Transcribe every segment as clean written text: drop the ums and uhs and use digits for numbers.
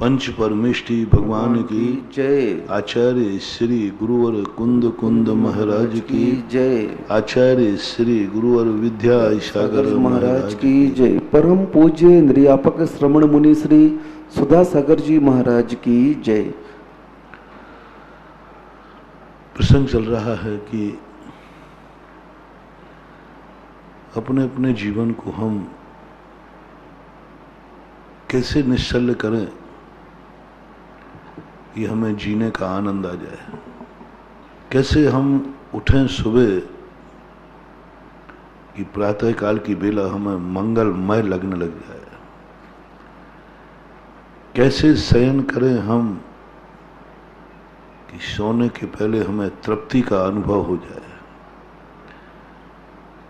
पंच परमेष्टि भगवान की जय। आचार्य श्री गुरुवर कुंद कुंद महाराज की जय। आचार्य श्री गुरुवर विद्या सागर महाराज की जय। परम पूज्य निर्यापक श्रमण मुनि श्री सुधा सागर जी महाराज की जय। प्रसंग चल रहा है कि अपने अपने जीवन को हम कैसे निश्चल करें कि हमें जीने का आनंद आ जाए। कैसे हम उठें सुबह कि प्रातः काल की बेला हमें मंगलमय लगने लग जाए। कैसे शयन करें हम कि सोने के पहले हमें तृप्ति का अनुभव हो जाए।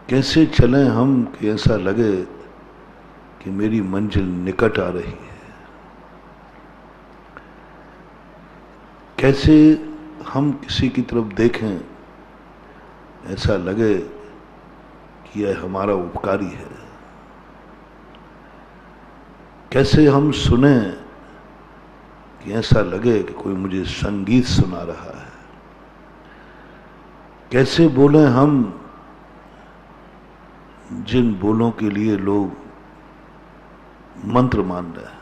कैसे चलें हम कि ऐसा लगे कि मेरी मंजिल निकट आ रही है। कैसे हम किसी की तरफ देखें ऐसा लगे कि यह हमारा उपकारी है। कैसे हम सुने कि ऐसा लगे कि कोई मुझे संगीत सुना रहा है। कैसे बोलें हम जिन बोलों के लिए लोग मंत्र मान रहे हैं।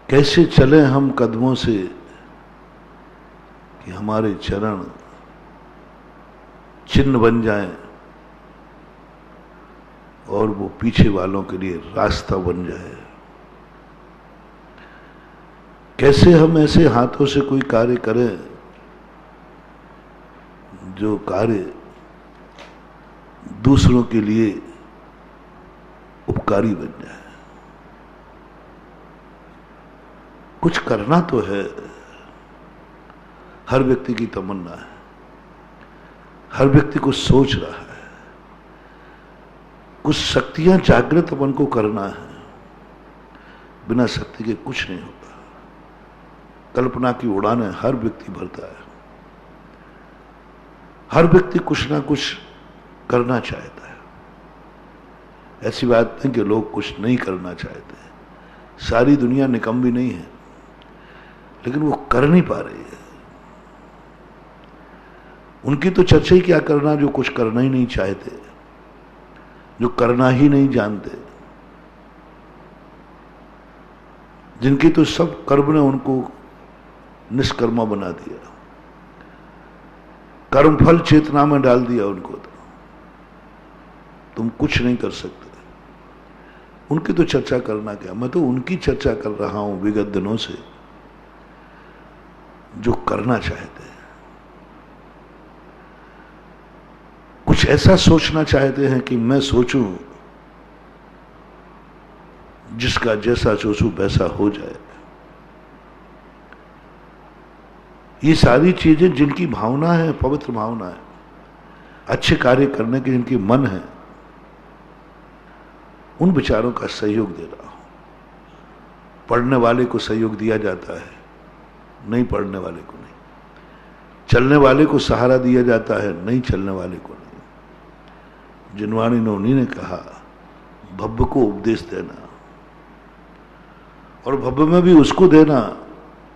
कैसे चलें हम कदमों से कि हमारे चरण चिन्ह बन जाएं और वो पीछे वालों के लिए रास्ता बन जाए। कैसे हम ऐसे हाथों से कोई कार्य करें जो कार्य दूसरों के लिए उपकारी बन जाए। कुछ करना तो है, हर व्यक्ति की तमन्ना है, हर व्यक्ति को सोच रहा है। कुछ शक्तियां जागृत अपन को करना है। बिना शक्ति के कुछ नहीं होता। कल्पना की उड़ानें हर व्यक्ति भरता है। हर व्यक्ति कुछ ना कुछ करना चाहता है। ऐसी बात नहीं कि लोग कुछ नहीं करना चाहते। सारी दुनिया निकम्मी नहीं है, लेकिन वो कर नहीं पा रही है। उनकी तो चर्चा ही क्या करना जो कुछ करना ही नहीं चाहते, जो करना ही नहीं जानते, जिनकी तो सब कर्म ने उनको निष्कर्मा बना दिया, कर्मफल चेतना में डाल दिया उनको। तो तुम कुछ नहीं कर सकते। उनकी तो चर्चा करना क्या। मैं तो उनकी चर्चा कर रहा हूं विगत दिनों से जो करना चाहते हैं, कुछ ऐसा सोचना चाहते हैं कि मैं सोचूं जिसका जैसा सोचूं वैसा हो जाए। ये सारी चीजें जिनकी भावना है, पवित्र भावना है, अच्छे कार्य करने के जिनकी मन है, उन विचारों का सहयोग दे रहा हूं। पढ़ने वाले को सहयोग दिया जाता है, नहीं पढ़ने वाले को नहीं। चलने वाले को सहारा दिया जाता है, नहीं चलने वाले को नहीं। जिनवाणी नोनी ने कहा भव्य को उपदेश देना, और भव्य में भी उसको देना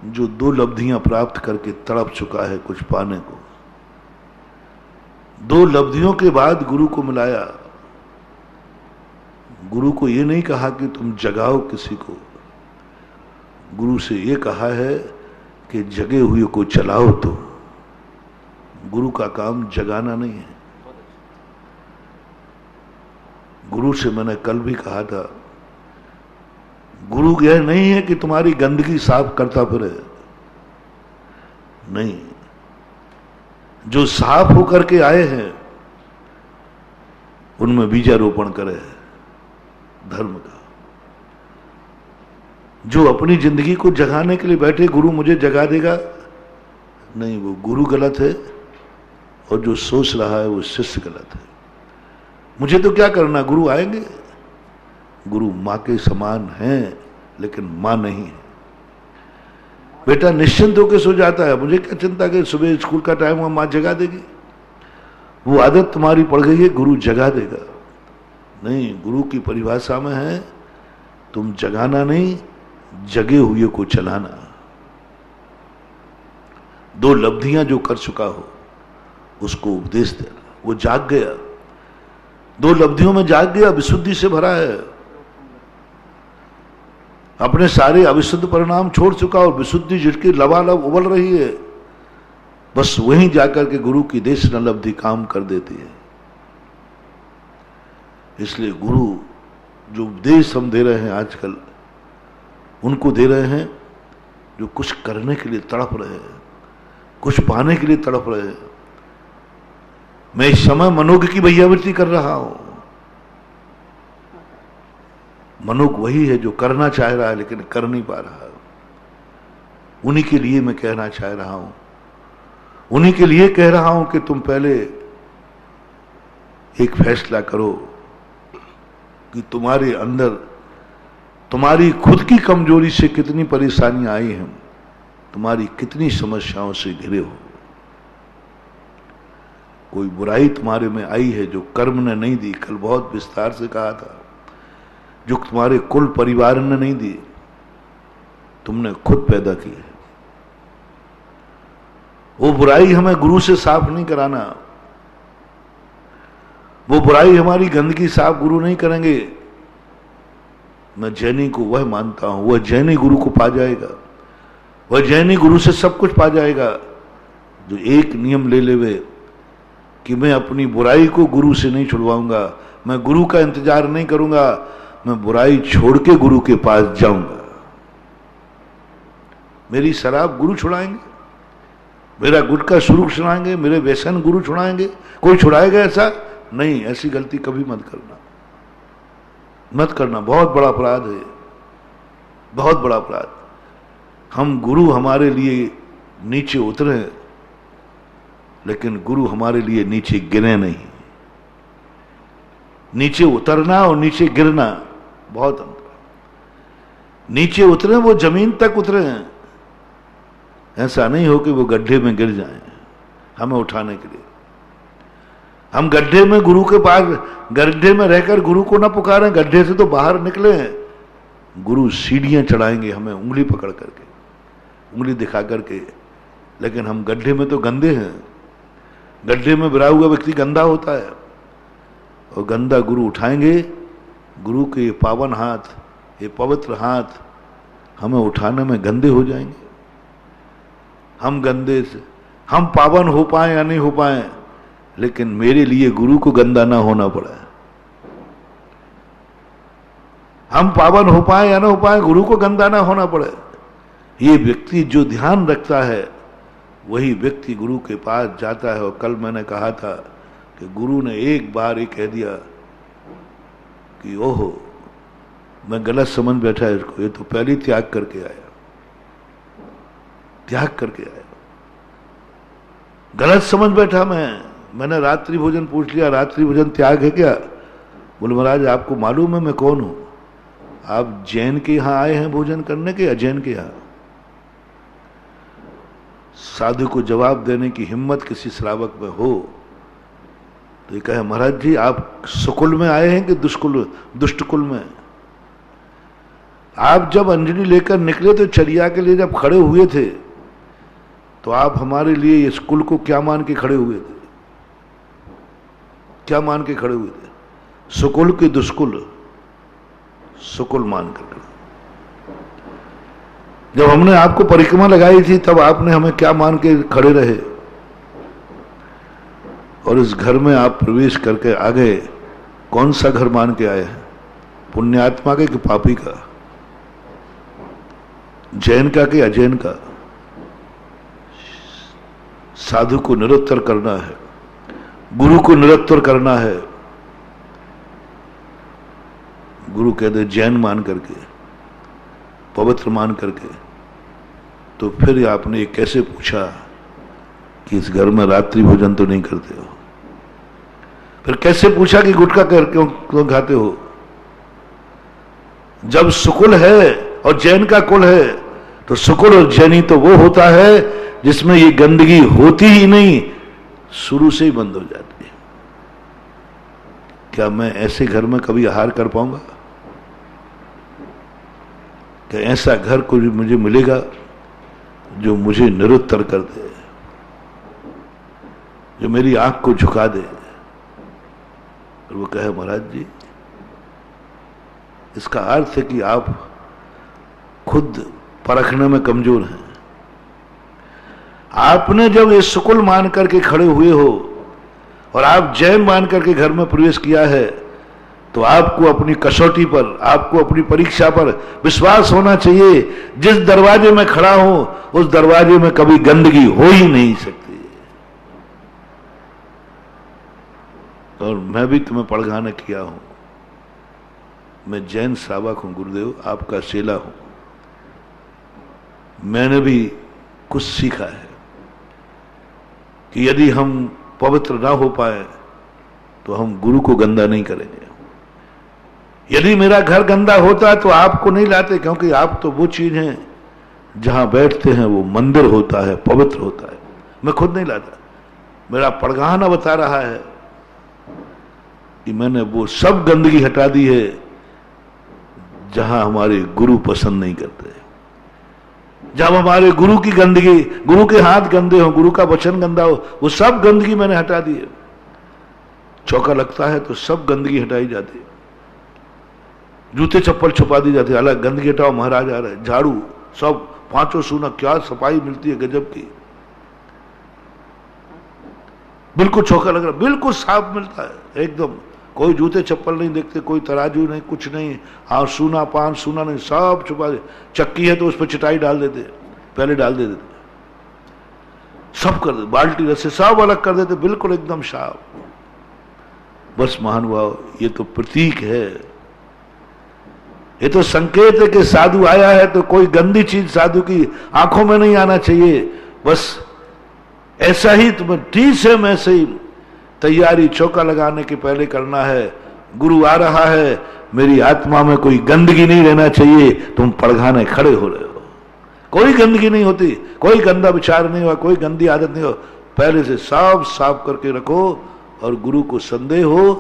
जो दो लब्धियां प्राप्त करके तड़प चुका है कुछ पाने को। दो लब्धियों के बाद गुरु को मिलाया। गुरु को यह नहीं कहा कि तुम जगाओ किसी को। गुरु से यह कहा है कि जगे हुए को चलाओ। तो गुरु का काम जगाना नहीं है। गुरु से मैंने कल भी कहा था, गुरु यह नहीं है कि तुम्हारी गंदगी साफ करता फिरे। नहीं, जो साफ होकर के आए हैं उनमें बीजारोपण करे धर्म का। जो अपनी जिंदगी को जगाने के लिए बैठे गुरु मुझे जगा देगा, नहीं, वो गुरु गलत है और जो सोच रहा है वो शिष्य गलत है। मुझे तो क्या करना, गुरु आएंगे। गुरु मां के समान हैं, लेकिन मां नहीं है। बेटा निश्चिंत होकर सो जाता है, मुझे क्या चिंता कि सुबह स्कूल का टाइम हुआ मां जगा देगी। वो आदत तुम्हारी पड़ गई है, गुरु जगा देगा। नहीं, गुरु की परिभाषा में है तुम जगाना नहीं, जगे हुए को चलाना। 2 लब्धियां जो कर चुका हो उसको उपदेश देना। वो जाग गया, 2 लब्धियों में जाग गया, विशुद्धि से भरा है, अपने सारे अविशुद्ध परिणाम छोड़ चुका और विशुद्धि जिसकी लबालब उबल रही है, बस वहीं जाकर के गुरु की देश न लब्धि काम कर देती है। इसलिए गुरु जो उपदेश हम दे रहे हैं आजकल, उनको दे रहे हैं जो कुछ करने के लिए तड़प रहे हैं, कुछ पाने के लिए तड़प रहे हैं। मैं इस समय मनोग की भैयावृत्ति कर रहा हूं। मनोग वही है जो करना चाह रहा है लेकिन कर नहीं पा रहा है। उन्हीं के लिए मैं कहना चाह रहा हूं, उन्हीं के लिए कह रहा हूं कि तुम पहले एक फैसला करो कि तुम्हारे अंदर तुम्हारी खुद की कमजोरी से कितनी परेशानियां आई हैं, तुम्हारी कितनी समस्याओं से घिरे हो। कोई बुराई तुम्हारे में आई है जो कर्म ने नहीं दी, कल बहुत विस्तार से कहा था, जो तुम्हारे कुल परिवार ने नहीं दी, तुमने खुद पैदा की है। वो बुराई हमें गुरु से साफ नहीं कराना, वो बुराई हमारी गंदगी साफ गुरु नहीं करेंगे। मैं जैनी को वह मानता हूं, वह जैनी गुरु को पा जाएगा, वह जैनी गुरु से सब कुछ पा जाएगा जो एक नियम ले लेवे कि मैं अपनी बुराई को गुरु से नहीं छुड़वाऊंगा, मैं गुरु का इंतजार नहीं करूंगा, मैं बुराई छोड़ के गुरु के पास जाऊंगा। मेरी शराब गुरु छुड़ाएंगे, मेरा गुटखा शुरू छुड़ाएंगे, मेरे व्यसन गुरु छुड़ाएंगे? कोई छुड़ाएगा ऐसा? नहीं, ऐसी गलती कभी मत करना, मत करना। बहुत बड़ा अपराध है, बहुत बड़ा अपराध। हम गुरु हमारे लिए नीचे उतरे लेकिन गुरु हमारे लिए नीचे गिरे नहीं। नीचे उतरना और नीचे गिरना बहुत अंतर। नीचे उतरे वो जमीन तक उतरे हैं, ऐसा नहीं हो कि वो गड्ढे में गिर जाएं हमें उठाने के लिए। हम गड्ढे में गुरु के पास, गड्ढे में रहकर गुरु को ना पुकारें, गड्ढे से तो बाहर निकले हैं। गुरु सीढ़ियां चढ़ाएंगे हमें उंगली पकड़ करके, उंगली दिखा करके, लेकिन हम गड्ढे में तो गंदे हैं। गड्ढे में गिरा हुआ व्यक्ति गंदा होता है और गंदा गुरु उठाएंगे। गुरु के ये पावन हाथ, ये पवित्र हाथ हमें उठाने में गंदे हो जाएंगे। हम गंदे से, हम पावन हो पाए या नहीं हो पाए, लेकिन मेरे लिए गुरु को गंदा ना होना पड़ा। हम पावन हो पाए या ना हो पाए, गुरु को गंदा ना होना पड़े। ये व्यक्ति जो ध्यान रखता है वही व्यक्ति गुरु के पास जाता है। और कल मैंने कहा था कि गुरु ने एक बार ये कह दिया कि ओहो मैं गलत समझ बैठा है इसको, ये तो पहले त्याग करके आया, त्याग करके आया। गलत समझ बैठा मैंने रात्रि भोजन पूछ लिया, रात्रि भोजन त्याग है क्या? बोले महाराज आपको मालूम है मैं कौन हूं? आप जैन के यहां आए हैं भोजन करने के या जैन के यहां? साधु को जवाब देने की हिम्मत किसी श्रावक में हो तो ये कहे महाराज जी आप सुकुल में आए हैं कि दुष्टकुल में? आप जब अंजलि लेकर निकले तो चरिया के लिए जब खड़े हुए थे तो आप हमारे लिए इस कुल को क्या मान के खड़े हुए थे? क्या मान के खड़े हुए थे? सुकुल के दुष्कुल, सुकुल मान कर। जब हमने आपको परिक्रमा लगाई थी तब आपने हमें क्या मान के खड़े रहे? और इस घर में आप प्रवेश करके आ गए, कौन सा घर मान के आए हैं? पुण्यात्मा के कि पापी का? जैन का कि अजैन का? साधु को निरुत्तर करना है, गुरु को निरुत्तर करना है। गुरु कह दे जैन मान करके, पवित्र मान करके, तो फिर आपने ये कैसे पूछा कि इस घर में रात्रि भोजन तो नहीं करते हो? फिर कैसे पूछा कि गुटखा कर क्यों खाते हो? जब सुकुल है और जैन का कुल है तो सुकुल और जैनी तो वो होता है जिसमें ये गंदगी होती ही नहीं, शुरू से ही बंद हो जाती है। क्या मैं ऐसे घर में कभी आहार कर पाऊंगा? कि ऐसा घर कोई मुझे मिलेगा जो मुझे निरुत्तर कर दे, जो मेरी आंख को झुका दे। और वो कहे महाराज जी इसका अर्थ है कि आप खुद परखने में कमजोर हैं। आपने जब ये सुकुल मान करके खड़े हुए हो और आप जैन मान करके घर में प्रवेश किया है, तो आपको अपनी कसौटी पर, आपको अपनी परीक्षा पर विश्वास होना चाहिए। जिस दरवाजे में खड़ा हो उस दरवाजे में कभी गंदगी हो ही नहीं सकती। और मैं भी तुम्हें पड़घाना किया हूं। मैं जैन श्रावक हूं गुरुदेव, आपका चेला हूं। मैंने भी कुछ सीखा है कि यदि हम पवित्र ना हो पाए तो हम गुरु को गंदा नहीं करेंगे। यदि मेरा घर गंदा होता तो आपको नहीं लाते, क्योंकि आप तो वो चीज हैं जहां बैठते हैं वो मंदिर होता है, पवित्र होता है। मैं खुद नहीं लाता। मेरा पड़घाना बता रहा है कि मैंने वो सब गंदगी हटा दी है जहां हमारे गुरु पसंद नहीं करते। जब हमारे गुरु की गंदगी, गुरु के हाथ गंदे हो, गुरु का वचन गंदा हो, वो सब गंदगी मैंने हटा दी है। चौका लगता है तो सब गंदगी हटाई जाती है, जूते चप्पल छुपा दी जाती है, अलग गंदगी हटाओ महाराज आ रहे, झाड़ू सब, पांचों सूना, क्या सफाई मिलती है गजब की। बिल्कुल चौका लग रहा, बिल्कुल साफ मिलता है एकदम। कोई जूते चप्पल नहीं देखते, कोई तराजू नहीं, कुछ नहीं। हाँ सूना पान सूना नहीं, सब छुपा दे। चक्की है तो उस पर चटाई डाल देते, पहले डाल देते, सब कर देते, बाल्टी रस्से सब अलग कर देते, बिल्कुल एकदम साफ। बस महानुभाव ये तो प्रतीक है, ये तो संकेत है कि साधु आया है। तो कोई गंदी चीज साधु की आंखों में नहीं आना चाहिए। बस ऐसा ही तुम्हें ठीक से मैं सही तैयारी चौका लगाने के पहले करना है। गुरु आ रहा है, मेरी आत्मा में कोई गंदगी नहीं रहना चाहिए। तुम पड़घाने खड़े हो रहे हो, कोई गंदगी नहीं होती, कोई गंदा विचार नहीं हुआ, कोई गंदी आदत नहीं हो। पहले से साफ साफ करके रखो। और गुरु को संदेह हो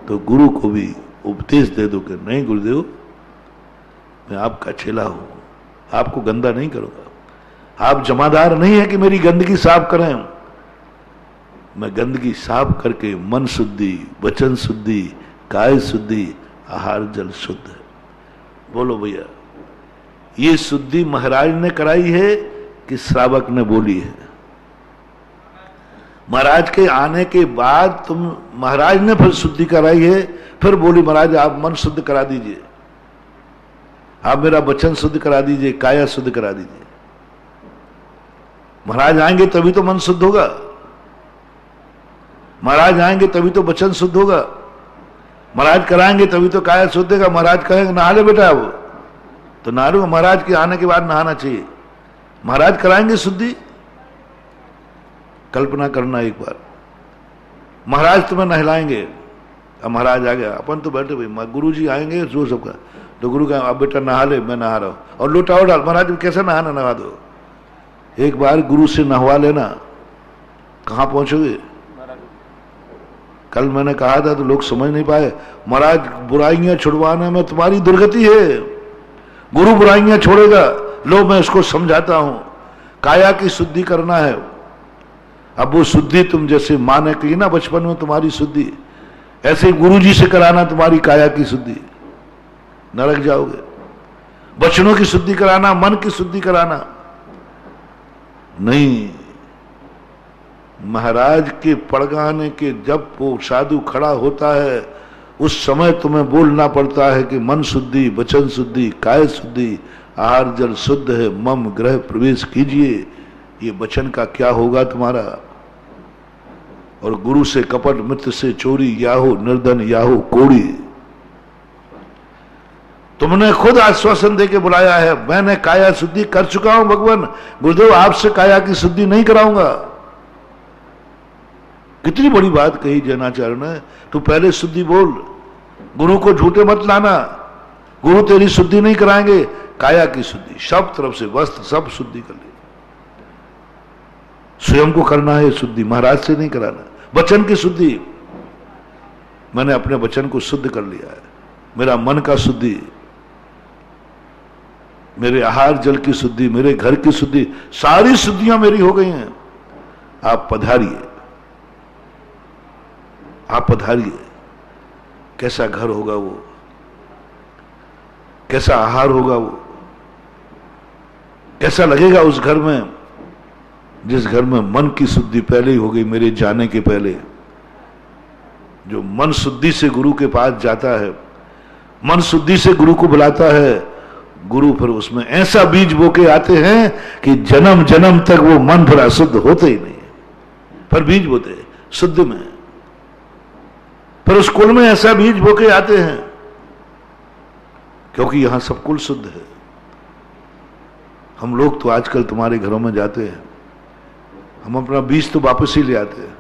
तो गुरु को भी उपदेश दे दो कि नहीं गुरुदेव मैं आपका चेला हूं, आपको गंदा नहीं करूंगा। आप जमादार नहीं है कि मेरी गंदगी साफ करें। मैं गंदगी साफ करके मन शुद्धि, वचन शुद्धि, काय शुद्धि, आहार जल शुद्ध। बोलो भैया, ये शुद्धि महाराज ने कराई है कि श्रावक ने बोली है? महाराज के आने के बाद तुम, महाराज ने फिर शुद्धि कराई है, फिर बोली महाराज आप मन शुद्ध करा दीजिए, आप मेरा वचन शुद्ध करा दीजिए, काया शुद्ध करा दीजिए। महाराज आएंगे तभी तो मन शुद्ध होगा, महाराज आएंगे तभी तो वचन शुद्ध होगा, महाराज कराएंगे तभी तो काया शुद्ध होगा। महाराज कहेंगे नहा ले बेटा, अब तो नहा लो। महाराज के आने के बाद नहाना चाहिए। महाराज कराएंगे शुद्धि। कल्पना करना एक बार, महाराज तुम्हें नहलाएंगे, अब महाराज आ गया, अपन तो बैठे भाई, गुरु जी आएंगे जो सबका, तो गुरु का अब बेटा नहा ले, मैं नहा रहा हूं, और लोटा डाल। महाराज कैसे नहाना, नहा दो। एक बार गुरु से नहवा लेना, कहां पहुंचोगे? कल मैंने कहा था तो लोग समझ नहीं पाए। महाराज बुराइयां छुड़वाने में तुम्हारी दुर्गति है, गुरु बुराइयां छोड़ेगा। लो मैं उसको समझाता हूं, काया की शुद्धि करना है। अब वो शुद्धि तुम जैसे माने की ना बचपन में तुम्हारी शुद्धि, ऐसे गुरु जी से कराना तुम्हारी काया की शुद्धि, नरक जाओगे। वचनों की शुद्धि कराना, मन की शुद्धि कराना नहीं। महाराज के पड़गाने के जब वो साधु खड़ा होता है उस समय तुम्हें बोलना पड़ता है कि मन शुद्धि, वचन शुद्धि, काय शुद्धि, आहार जल शुद्ध है, मम ग्रह प्रवेश कीजिए। ये वचन का क्या होगा तुम्हारा? और गुरु से कपट, मित्र से चोरी, याहो निर्धन, याहो कोड़ी। तुमने खुद आश्वासन देके बुलाया है, मैंने काया शुद्धि कर चुका हूं भगवान, गुरुदेव आपसे काया की शुद्धि नहीं कराऊंगा। कितनी बड़ी बात कही जैनाचार्य ने। तू पहले शुद्धि बोल, गुरु को झूठे मत लाना, गुरु तेरी शुद्धि नहीं कराएंगे। काया की शुद्धि, सब तरफ से वस्त्र सब शुद्धि कर ले, स्वयं को करना है शुद्धि, महाराज से नहीं कराना। वचन की शुद्धि, मैंने अपने वचन को शुद्ध कर लिया है, मेरा मन का शुद्धि। मेरे आहार जल की शुद्धि, मेरे घर की शुद्धि, सारी शुद्धियां मेरी हो गई हैं। आप पधारिए, आप पधारिए। कैसा घर होगा वो, कैसा आहार होगा वो, कैसा लगेगा उस घर में जिस घर में मन की शुद्धि पहले ही हो गई मेरे जाने के पहले। जो मन शुद्धि से गुरु के पास जाता है, मन शुद्धि से गुरु को बुलाता है, गुरु फिर उसमें ऐसा बीज बो के आते हैं कि जन्म जन्म तक वो मन फिर अशुद्ध होते ही नहीं है। पर बीज बोते शुद्ध में, पर उस कुल में ऐसा बीज बो के आते हैं, क्योंकि यहां सब कुल शुद्ध है। हम लोग तो आजकल तुम्हारे घरों में जाते हैं, हम अपना बीज तो वापस ही ले आते हैं,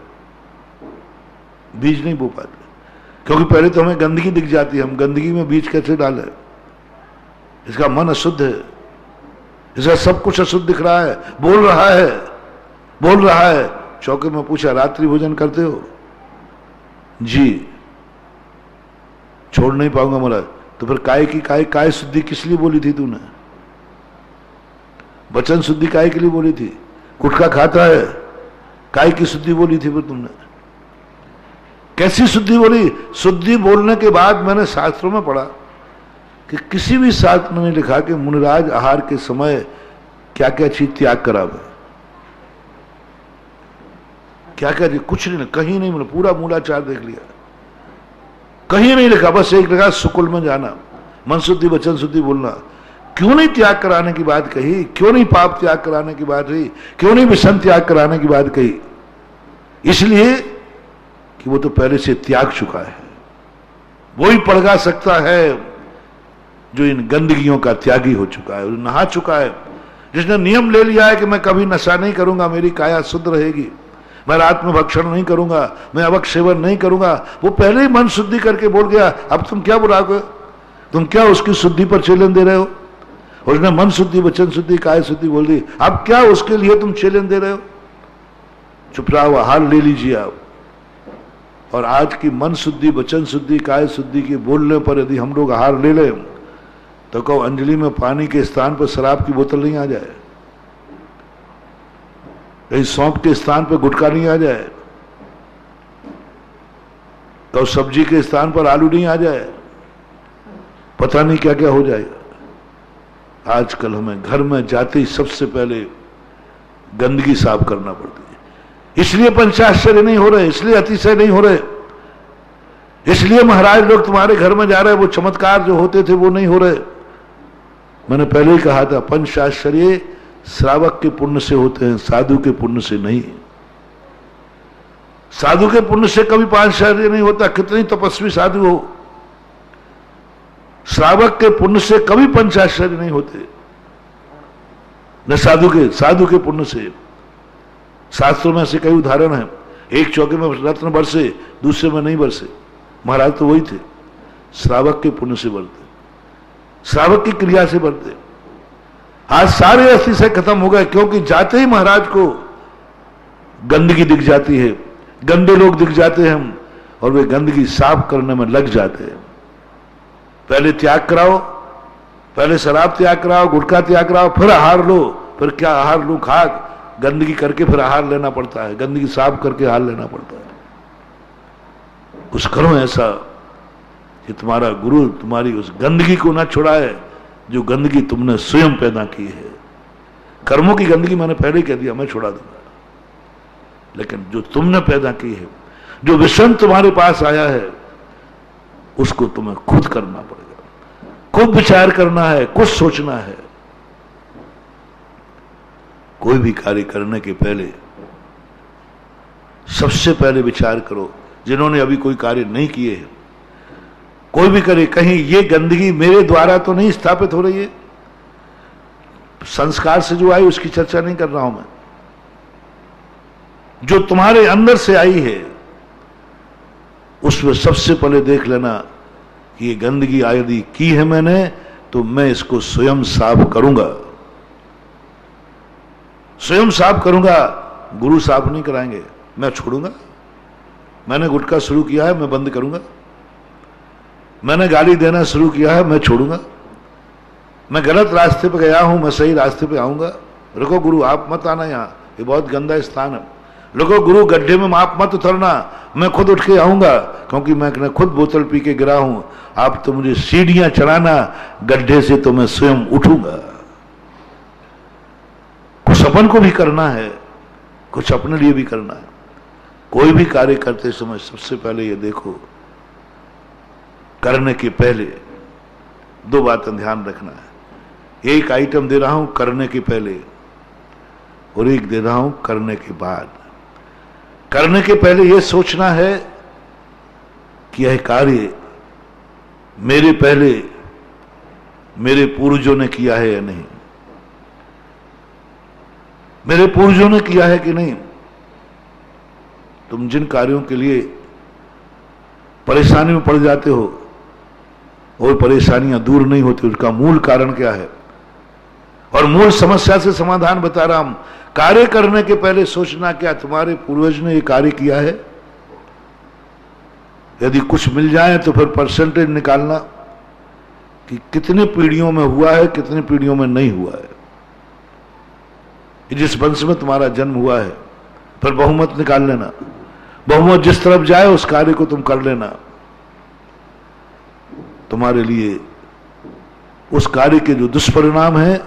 बीज नहीं बो पाते, क्योंकि पहले तो हमें गंदगी दिख जाती है। हम गंदगी में बीज कैसे डालें? इसका मन अशुद्ध है, इसका सब कुछ अशुद्ध दिख रहा है, बोल रहा है। चौके में पूछा, रात्रि भोजन करते हो? जी। छोड़ नहीं पाऊंगा महाराज। तो फिर काय शुद्धि किस लिए बोली थी तूने? वचन शुद्धि काय के लिए बोली थी? गुटखा खाता है, काय की शुद्धि बोली थी फिर तुमने? कैसी शुद्धि बोली? शुद्धि बोलने के बाद मैंने शास्त्रों में पढ़ा कि किसी भी शास्त्र में नहीं लिखा कि मुनिराज आहार के समय क्या क्या चीज त्याग करावे, क्या क्या चीज, कुछ नहीं, कहीं नहीं मिला। पूरा मूलाचार देख लिया, कहीं नहीं लिखा। बस एक लिखा, सुकुल में जाना, मन शुद्धि वचन शुद्धि बोलना। क्यों नहीं त्याग कराने की बात कही? क्यों नहीं पाप त्याग कराने की बात कही? क्यों नहीं विषम त्याग कराने की बात कही? इसलिए कि वो तो पहले से त्याग चुका है। वो ही पड़गा सकता है जो इन गंदगियों का त्यागी हो चुका है, नहा चुका है, जिसने नियम ले लिया है कि मैं कभी नशा नहीं करूंगा, मेरी काया शुद्ध रहेगी, मैं रात में भक्षण नहीं करूंगा, मैं अवक्ष सेवन नहीं करूंगा। वो पहले ही मन शुद्धि करके बोल गया। अब तुम क्या बुलाओगे? तुम क्या उसकी शुद्धि पर चैलेंज दे रहे हो? उसने मन शुद्धि वचन शुद्धि काय शुद्धि बोल दी, अब क्या उसके लिए तुम चैलेंज दे रहे हो? चुप रहो, हार ले लीजिए आप। और आज की मन शुद्धि वचन शुद्धि काय शुद्धि के बोलने पर यदि हम लोग आहार ले लें तो कहो अंजलि में पानी के स्थान पर शराब की बोतल नहीं आ जाए, कहीं सौंफ के स्थान पर गुटखा नहीं आ जाए, कहो सब्जी के स्थान पर आलू नहीं आ जाए, पता नहीं क्या क्या हो जाएगा। आजकल हमें घर में जाते ही सबसे पहले गंदगी साफ करना पड़ती है। इसलिए पंचाश्चर्य नहीं हो रहे, इसलिए अतिशय नहीं हो रहे, इसलिए महाराज लोग तुम्हारे घर में जा रहे हैं, वो चमत्कार जो होते थे वो नहीं हो रहे। मैंने पहले ही कहा था, पंचाश्चर्य श्रावक के पुण्य से होते हैं, साधु के पुण्य से नहीं। साधु के पुण्य से कभी पंचाश्चर्य नहीं होता, कितनी तपस्वी साधु हो। श्रावक के पुण्य से कभी पंचाश्चर्य नहीं होते, न साधु के पुण्य से। शास्त्रों में ऐसे कई उदाहरण हैं। एक चौके में रत्न बरसे, दूसरे में नहीं बरसे। महाराज तो वही थे, श्रावक के पुण्य से बढ़ते, श्रावक की क्रिया से बढ़ते। आज सारे अतिशय खत्म हो गए, क्योंकि जाते ही महाराज को गंदगी दिख जाती है, गंदे लोग दिख जाते हैं हम, और वे गंदगी साफ करने में लग जाते हैं। पहले त्याग कराओ, पहले शराब त्याग कराओ, गुटखा त्याग कराओ, फिर आहार लो। फिर क्या आहार लूं? खाक गंदगी करके फिर आहार लेना पड़ता है, गंदगी साफ करके आहार लेना पड़ता है। कुछ करो ऐसा कि तुम्हारा गुरु तुम्हारी उस गंदगी को ना छुड़ाए जो गंदगी तुमने स्वयं पैदा की है। कर्मों की गंदगी मैंने पहले कह दिया, मैं छुड़ा दूंगा, लेकिन जो तुमने पैदा की है, जो विषम तुम्हारे पास आया है, उसको तुम्हें खुद करना पड़ेगा, खुद विचार करना है, खुद सोचना है। कोई भी कार्य करने के पहले सबसे पहले विचार करो, जिन्होंने अभी कोई कार्य नहीं किए हैं, कोई भी करे, कहीं ये गंदगी मेरे द्वारा तो नहीं स्थापित हो रही है। संस्कार से जो आई उसकी चर्चा नहीं कर रहा हूं मैं, जो तुम्हारे अंदर से आई है उसमें सबसे पहले देख लेना कि ये गंदगी यदि की है मैंने, तो मैं इसको स्वयं साफ करूंगा, स्वयं साफ करूंगा। गुरु साफ नहीं कराएंगे, मैं छोड़ूंगा। मैंने गुटखा शुरू किया है, मैं बंद करूंगा। मैंने गाली देना शुरू किया है, मैं छोड़ूंगा। मैं गलत रास्ते पे गया हूं, मैं सही रास्ते पे आऊंगा। रुको गुरु, आप मत आना यहाँ, ये बहुत गंदा स्थान है। रुको गुरु, गड्ढे में आप मत उतरना, मैं खुद उठ के आऊंगा, क्योंकि मैं खुद बोतल पी के गिरा हूं। आप तो मुझे सीढ़ियां चढ़ाना, गड्ढे से तो मैं स्वयं उठूंगा। कुछ अपन को भी करना है, कुछ अपने लिए भी करना है। कोई भी कार्य करते समय सबसे पहले ये देखो, करने के पहले दो बातें ध्यान रखना है। एक आइटम दे रहा हूं करने के पहले, और एक दे रहा हूं करने के बाद। करने के पहले यह सोचना है कि यह कार्य मेरे पहले मेरे पूर्वजों ने किया है या नहीं, मेरे पूर्वजों ने किया है कि नहीं। तुम जिन कार्यों के लिए परेशानी में पड़ जाते हो और परेशानियां दूर नहीं होती, उसका मूल कारण क्या है, और मूल समस्या से समाधान बता रहा हूं। कार्य करने के पहले सोचना, क्या तुम्हारे पूर्वज ने यह कार्य किया है। यदि कुछ मिल जाए तो फिर परसेंटेज निकालना कि कितने पीढ़ियों में हुआ है, कितनी पीढ़ियों में नहीं हुआ है। जिस वंश में तुम्हारा जन्म हुआ है, फिर बहुमत निकाल लेना। बहुमत जिस तरफ जाए उस कार्य को तुम कर लेना। तुम्हारे लिए उस कार्य के जो दुष्परिणाम है,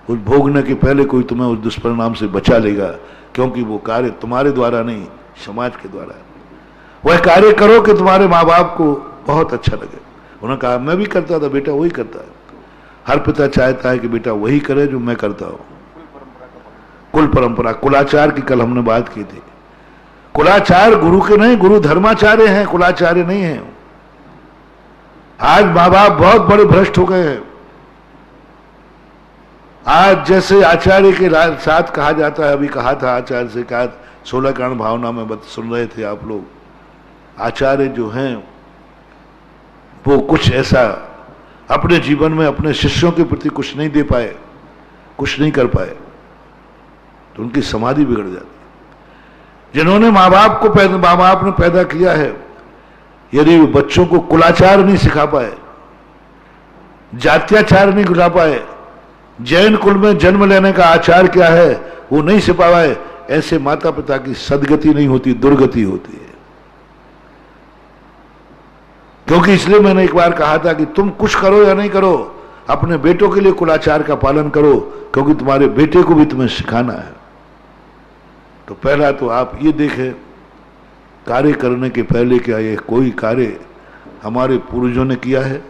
उस भोगने के पहले कोई तुम्हें उस दुष्परिणाम से बचा लेगा, क्योंकि वो कार्य तुम्हारे द्वारा नहीं, समाज के द्वारा है। वह कार्य करो कि तुम्हारे माँ बाप को बहुत अच्छा लगे। उन्होंने कहा मैं भी करता था, बेटा वही करता है। हर पिता चाहता है कि बेटा वही करे जो मैं करता हूं। कुल परंपरा, कुलाचार की कल हमने बात की थी। कुलाचार गुरु के नहीं, गुरु धर्माचार्य हैं, कुलाचार्य नहीं हैं। आज माँ बाप बहुत बड़े भ्रष्ट हो गए हैं। आज जैसे आचार्य के साथ कहा जाता है, अभी कहा था आचार्य से, कहा 16 कारण भावना में सुन रहे थे आप लोग। आचार्य जो हैं वो कुछ ऐसा अपने जीवन में अपने शिष्यों के प्रति कुछ नहीं दे पाए, कुछ नहीं कर पाए, तो उनकी समाधि बिगड़ जाती। जिन्होंने माँ बाप ने पैदा किया है, यदि वो बच्चों को कुलाचार नहीं सिखा पाए, जात्याचार नहीं सिखा पाए, जैन कुल में जन्म लेने का आचार क्या है वो नहीं सिखा पाए, ऐसे माता पिता की सदगति नहीं होती, दुर्गति होती है। क्योंकि इसलिए मैंने एक बार कहा था कि तुम कुछ करो या नहीं करो, अपने बेटों के लिए कुलाचार का पालन करो, क्योंकि तुम्हारे बेटे को भी तुम्हें सिखाना है। तो पहला तो आप ये देखें, कार्य करने के पहले क्या ये कोई कार्य हमारे पूर्वजों ने किया है।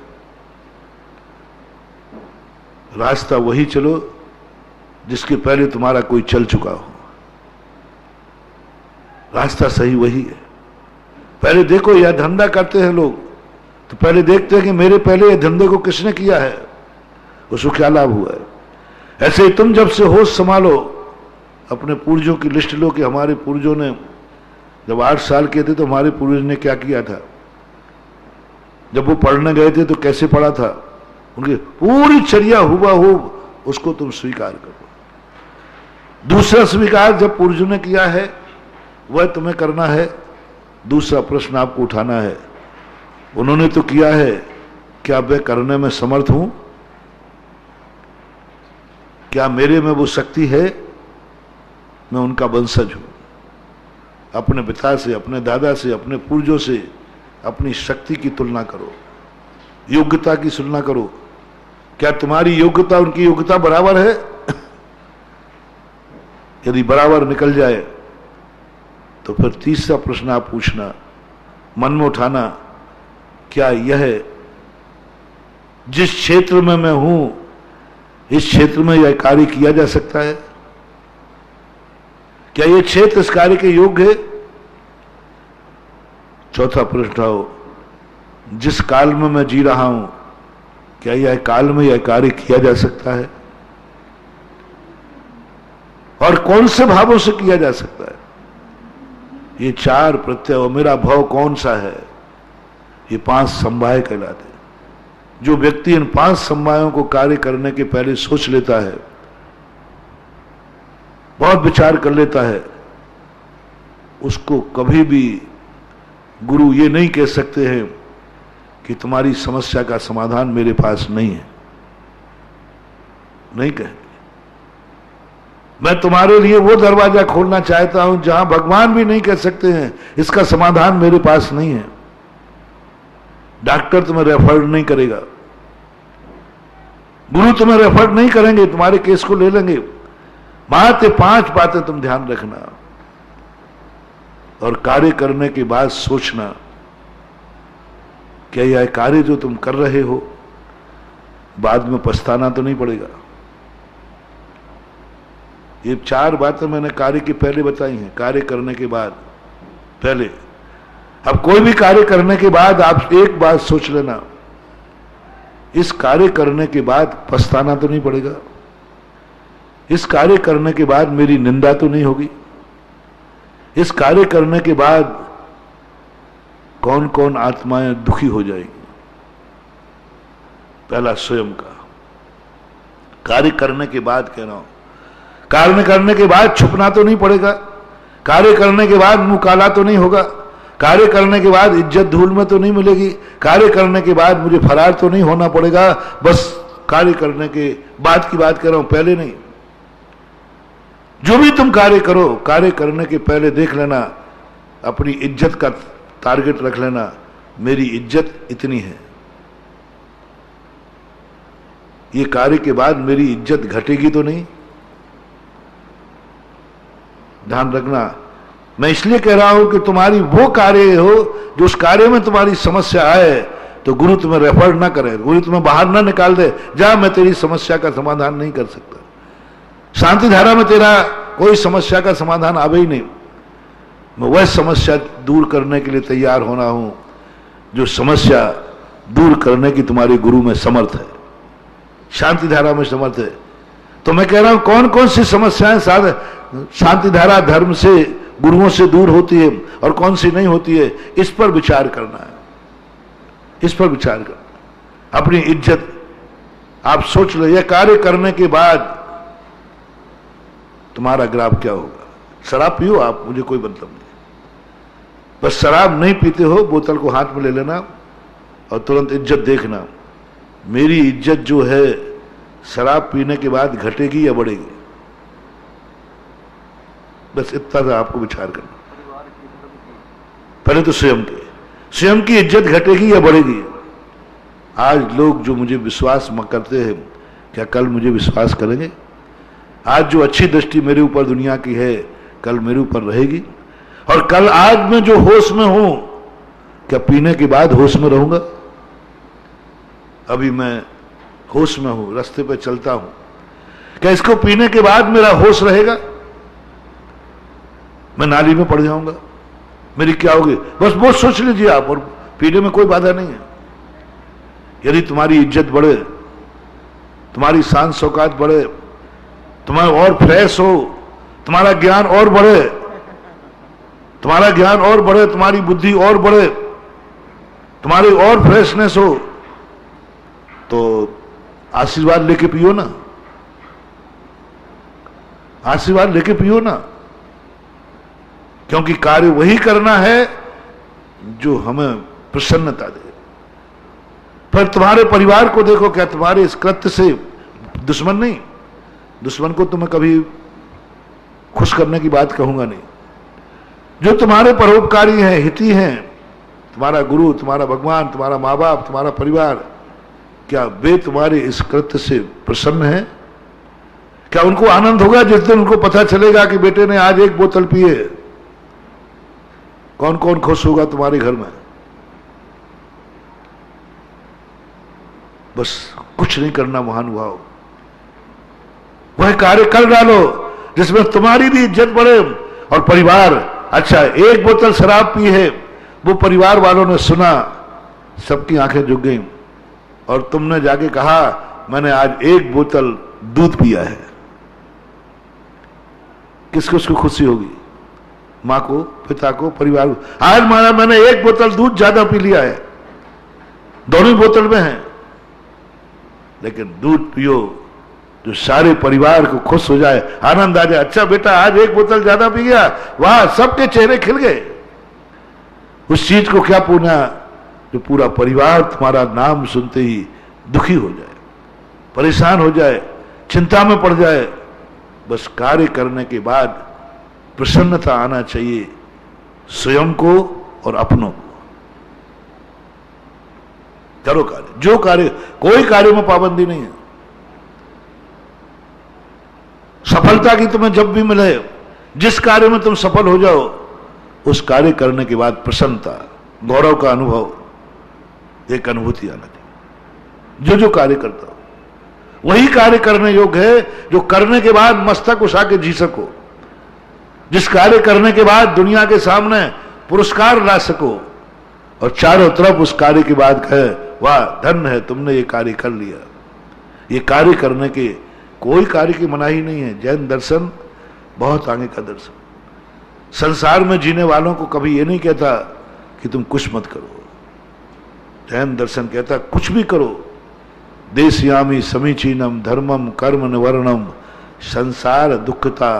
रास्ता वही चलो जिसके पहले तुम्हारा कोई चल चुका हो। रास्ता सही वही है। पहले देखो, यह धंधा करते हैं लोग तो पहले देखते हैं कि मेरे पहले यह धंधे को किसने किया है, उसको क्या लाभ हुआ है। ऐसे ही तुम जब से होश संभालो, अपने पूर्वजों की लिस्ट लो कि हमारे पूर्वजों ने जब 8 साल के थे तो हमारे पूर्वज ने क्या किया था, जब वो पढ़ने गए थे तो कैसे पढ़ा था, उनकी पूरी चर्या हुबहू उसको तुम स्वीकार करो। दूसरा स्वीकार जब पूर्वजों ने किया है वह तुम्हें करना है। दूसरा प्रश्न आपको उठाना है, उन्होंने तो किया है, क्या मैं करने में समर्थ हूं? क्या मेरे में वो शक्ति है? मैं उनका वंशज हूं। अपने पिता से, अपने दादा से, अपने पूर्वजों से अपनी शक्ति की तुलना करो, योग्यता की तुलना करो। क्या तुम्हारी योग्यता उनकी योग्यता बराबर है? यदि बराबर निकल जाए तो फिर तीसरा प्रश्न आप पूछना, मन में उठाना, क्या यह जिस क्षेत्र में मैं हूं, इस क्षेत्र में यह कार्य किया जा सकता है? क्या यह क्षेत्र इस कार्य के योग्य है? चौथा प्रश्न उठाओ, जिस काल में मैं जी रहा हूं, क्या यह काल में यह कार्य किया जा सकता है? और कौन से भावों से किया जा सकता है? ये 4 प्रत्यय, और मेरा भाव कौन सा है, ये 5 समवाय कहलाते हैं। जो व्यक्ति इन 5 समवायों को कार्य करने के पहले सोच लेता है, बहुत विचार कर लेता है, उसको कभी भी गुरु ये नहीं कह सकते हैं कि तुम्हारी समस्या का समाधान मेरे पास नहीं है। नहीं कहेंगे। मैं तुम्हारे लिए वो दरवाजा खोलना चाहता हूं जहां भगवान भी नहीं कह सकते हैं इसका समाधान मेरे पास नहीं है। डॉक्टर तुम्हें रेफर नहीं करेगा, गुरु तुम्हें रेफर नहीं करेंगे, तुम्हारे केस को ले लेंगे। मात्र 5 बातें तुम ध्यान रखना और कार्य करने के बाद सोचना, क्या यह कार्य जो तुम कर रहे हो बाद में पछताना तो नहीं पड़ेगा। ये 4 बातें मैंने कार्य की पहले बताई हैं, कार्य करने के बाद पहले। अब कोई भी कार्य करने के बाद आप एक बात सोच लेना, इस कार्य करने के बाद पछताना तो नहीं पड़ेगा, इस कार्य करने के बाद मेरी निंदा तो नहीं होगी, इस कार्य करने के बाद कौन कौन आत्माएं दुखी हो जाएंगी। पहला स्वयं का कार्य करने के बाद कह रहा हूं, कार्य करने के बाद छुपना तो नहीं पड़ेगा, कार्य करने के बाद मुंह काला तो नहीं होगा, कार्य करने के बाद इज्जत धूल में तो नहीं मिलेगी, कार्य करने के बाद मुझे फरार तो नहीं होना पड़ेगा। बस कार्य करने के बाद की बात कर रहा हूं, पहले नहीं। जो भी तुम कार्य करो, कार्य करने के पहले देख लेना, अपनी इज्जत का टारगेट रख लेना, मेरी इज्जत इतनी है, ये कार्य के बाद मेरी इज्जत घटेगी तो नहीं। ध्यान रखना, मैं इसलिए कह रहा हूं कि तुम्हारी वो कार्य हो जो उस कार्य में तुम्हारी समस्या आए तो गुरु तुम्हें रेफर ना करे, गुरु तुम्हें बाहर ना निकाल दे, जा मैं तेरी समस्या का समाधान नहीं कर सकता। शांति धारा में तेरा कोई समस्या का समाधान आवे ही नहीं। मैं वह समस्या दूर करने के लिए तैयार होना हूं जो समस्या दूर करने की तुम्हारे गुरु में समर्थ है, शांति धारा में समर्थ है। तो मैं कह रहा हूं कौन कौन सी समस्याएं शांति धारा धर्म से गुरुओं से दूर होती है और कौन सी नहीं होती है, इस पर विचार करना है, इस पर विचार करना। अपनी इज्जत आप सोच लो, यह कार्य करने के बाद तुम्हारा ग्राफ क्या होगा। शराब पियो आप, मुझे कोई मतलब नहीं, बस शराब नहीं पीते हो, बोतल को हाथ में ले लेना और तुरंत इज्जत देखना, मेरी इज्जत जो है शराब पीने के बाद घटेगी या बढ़ेगी। बस इतना सा आपको विचार करना। पहले तो स्वयं की इज्जत घटेगी या बढ़ेगी। आज लोग जो मुझे विश्वास करते हैं, क्या कल मुझे विश्वास करेंगे? आज जो अच्छी दृष्टि मेरे ऊपर दुनिया की है, कल मेरे ऊपर रहेगी। और कल आज मैं जो होश में हूं, क्या पीने के बाद होश में रहूंगा? अभी मैं होश में हूं, रास्ते पे चलता हूं, क्या इसको पीने के बाद मेरा होश रहेगा? मैं नाली में पड़ जाऊंगा, मेरी क्या होगी? बस वो सोच लीजिए आप, और पीने में कोई बाधा नहीं है। यदि तुम्हारी इज्जत बढ़े, तुम्हारी शान शौकात बढ़े, तुम्हारा और फ्रेश हो, तुम्हारा ज्ञान और बढ़े, तुम्हारा ज्ञान और बढ़े, तुम्हारी बुद्धि और बढ़े, तुम्हारी और फ्रेशनेस हो, तो आशीर्वाद लेके पियो ना, आशीर्वाद लेके पियो ना। क्योंकि कार्य वही करना है जो हमें प्रसन्नता दे। पर तुम्हारे परिवार को देखो, क्या तुम्हारे इस कृत्य से दुश्मन नहीं? दुश्मन को तो मैं कभी खुश करने की बात कहूंगा नहीं। जो तुम्हारे परोपकारी हैं, हिती हैं, तुम्हारा गुरु, तुम्हारा भगवान, तुम्हारा माँ बाप, तुम्हारा परिवार, क्या वे तुम्हारे इस कृत्य से प्रसन्न हैं? क्या उनको आनंद होगा जिस दिन उनको पता चलेगा कि बेटे ने आज 1 बोतल पी है? कौन कौन खुश होगा तुम्हारे घर में? बस कुछ नहीं करना महानुभाव, वह कार्य कर डालो जिसमें तुम्हारी भी इज्जत बढ़े और परिवार। अच्छा, 1 बोतल शराब पी है, वो परिवार वालों ने सुना, सबकी आंखें झुक गईं और तुमने जाके कहा मैंने आज 1 बोतल दूध पिया है। किसको उसको खुशी होगी? मां को, पिता को, परिवार को। आज मैंने 1 बोतल दूध ज्यादा पी लिया है, दोनों बोतल में है, लेकिन दूध पियो जो सारे परिवार को खुश हो जाए, आनंद आ जाए। अच्छा बेटा आज 1 बोतल ज्यादा पी गया, वाह, सबके चेहरे खिल गए। उस चीज को क्या पूछना जो पूरा परिवार तुम्हारा नाम सुनते ही दुखी हो जाए, परेशान हो जाए, चिंता में पड़ जाए। बस कार्य करने के बाद प्रसन्नता आना चाहिए स्वयं को और अपनों को। करो कार्य, जो कार्य, कोई कार्य में पाबंदी नहीं है। सफलता की तुम्हें जब भी मिले, जिस कार्य में तुम सफल हो जाओ, उस कार्य करने के बाद प्रसन्नता, गौरव का अनुभव, एक अनुभूति आना चाहिए। जो कार्य करता हो वही कार्य करने योग्य है जो करने के बाद मस्तक उठा के जी सको, जिस कार्य करने के बाद दुनिया के सामने पुरस्कार ला सको और चारों तरफ उस कार्य के बाद कहे वाह धन्य है तुमने ये कार्य कर लिया। ये कार्य करने के कोई कार्य की मनाही नहीं है। जैन दर्शन बहुत आगे का दर्शन, संसार में जीने वालों को कभी ये नहीं कहता कि तुम कुछ मत करो। जैन दर्शन कहता कुछ भी करो। देशयामी समीचीनम धर्मम कर्म निवर्णम संसार दुखता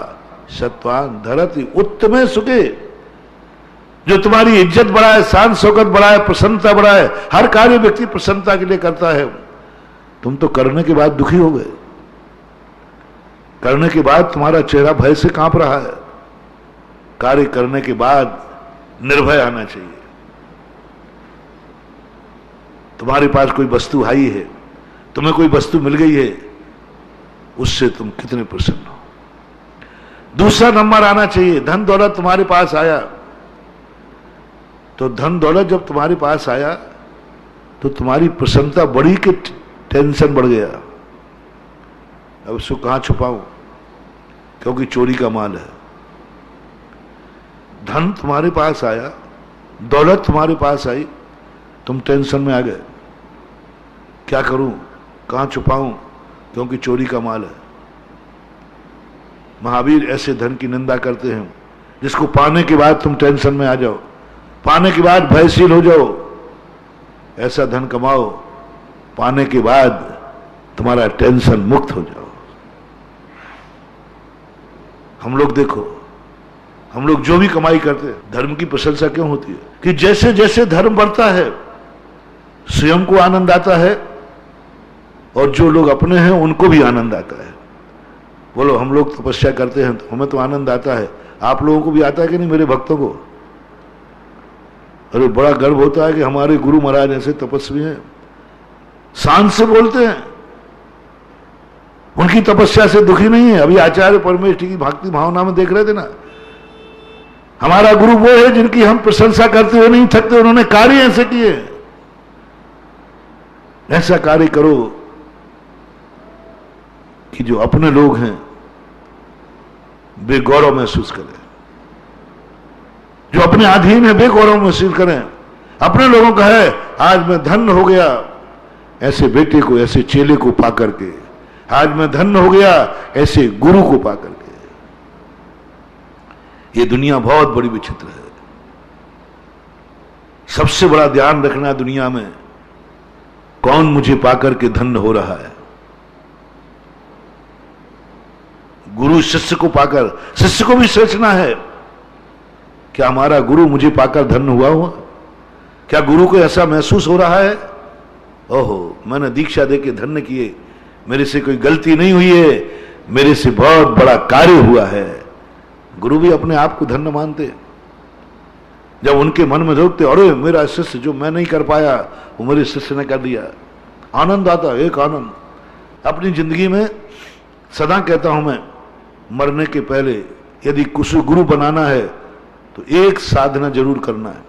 सत्वान धरती उत्तमे सुखे। जो तुम्हारी इज्जत बढ़ाए, शान शौकत बढ़ाए, प्रसन्नता बढ़ाए, हर कार्य व्यक्ति प्रसन्नता के लिए करता है। तुम तो करने के बाद दुखी हो गए, करने के बाद तुम्हारा चेहरा भय से कांप रहा है। कार्य करने के बाद निर्भय आना चाहिए। तुम्हारे पास कोई वस्तु आई है, तुम्हें कोई वस्तु मिल गई है, उससे तुम कितने प्रसन्न हो। दूसरा नंबर आना चाहिए, धन दौलत तुम्हारे पास आया तो धन दौलत जब तुम्हारे पास आया तो तुम्हारी प्रसन्नता बढ़ी कि टेंशन बढ़ गया। अब उसको कहां छुपाऊं, क्योंकि चोरी का माल है। धन तुम्हारे पास आया, दौलत तुम्हारे पास आई, तुम टेंशन में आ गए, क्या करूं, कहां छुपाऊं, क्योंकि चोरी का माल है। महावीर ऐसे धन की निंदा करते हैं जिसको पाने के बाद तुम टेंशन में आ जाओ, पाने के बाद भयशील हो जाओ। ऐसा धन कमाओ, पाने के बाद तुम्हारा टेंशन मुक्त हो जाओ। हम लोग देखो, हम लोग जो भी कमाई करते हैं, धर्म की प्रशंसा क्यों होती है कि जैसे जैसे धर्म बढ़ता है स्वयं को आनंद आता है और जो लोग अपने हैं उनको भी आनंद आता है। बोलो, हम लोग तपस्या करते हैं तो हमें तो आनंद आता है, आप लोगों को भी आता है कि नहीं, मेरे भक्तों को? अरे बड़ा गर्व होता है कि हमारे गुरु महाराज ऐसे तपस्वी हैं, शान से बोलते हैं, उनकी तपस्या से दुखी नहीं है। अभी आचार्य परमेश की भक्ति भावना में देख रहे थे ना, हमारा गुरु वो है जिनकी हम प्रशंसा करते हुए नहीं थकते, उन्होंने कार्य ऐसे किए। ऐसा कार्य करो कि जो अपने लोग हैं वे गौरव महसूस करें, जो अपने अधीन है वे गौरव महसूस करें। अपने लोगों का है आज मैं धन्य हो गया ऐसे बेटे को, ऐसे चेले को पा करके, आज मैं धन्य हो गया ऐसे गुरु को पा करके। ये दुनिया बहुत बड़ी विचित्र है। सबसे बड़ा ध्यान रखना दुनिया में, कौन मुझे पाकर के धन्य हो रहा है। गुरु शिष्य को पाकर, शिष्य को भी सोचना है क्या हमारा गुरु मुझे पाकर धन्य हुआ? क्या गुरु को ऐसा महसूस हो रहा है ओहो मैंने दीक्षा देके धन्य किए, मेरे से कोई गलती नहीं हुई है, मेरे से बहुत बड़ा कार्य हुआ है। गुरु भी अपने आप को धन्य मानते। जब उनके मन में रोकते अरे मेरा शिष्य जो मैं नहीं कर पाया वो मेरे शिष्य ने कर दिया, आनंद आता, एक आनंद। अपनी जिंदगी में सदा कहता हूं मैं, मरने के पहले यदि कुछ गुरु बनाना है तो एक साधना जरूर करना है।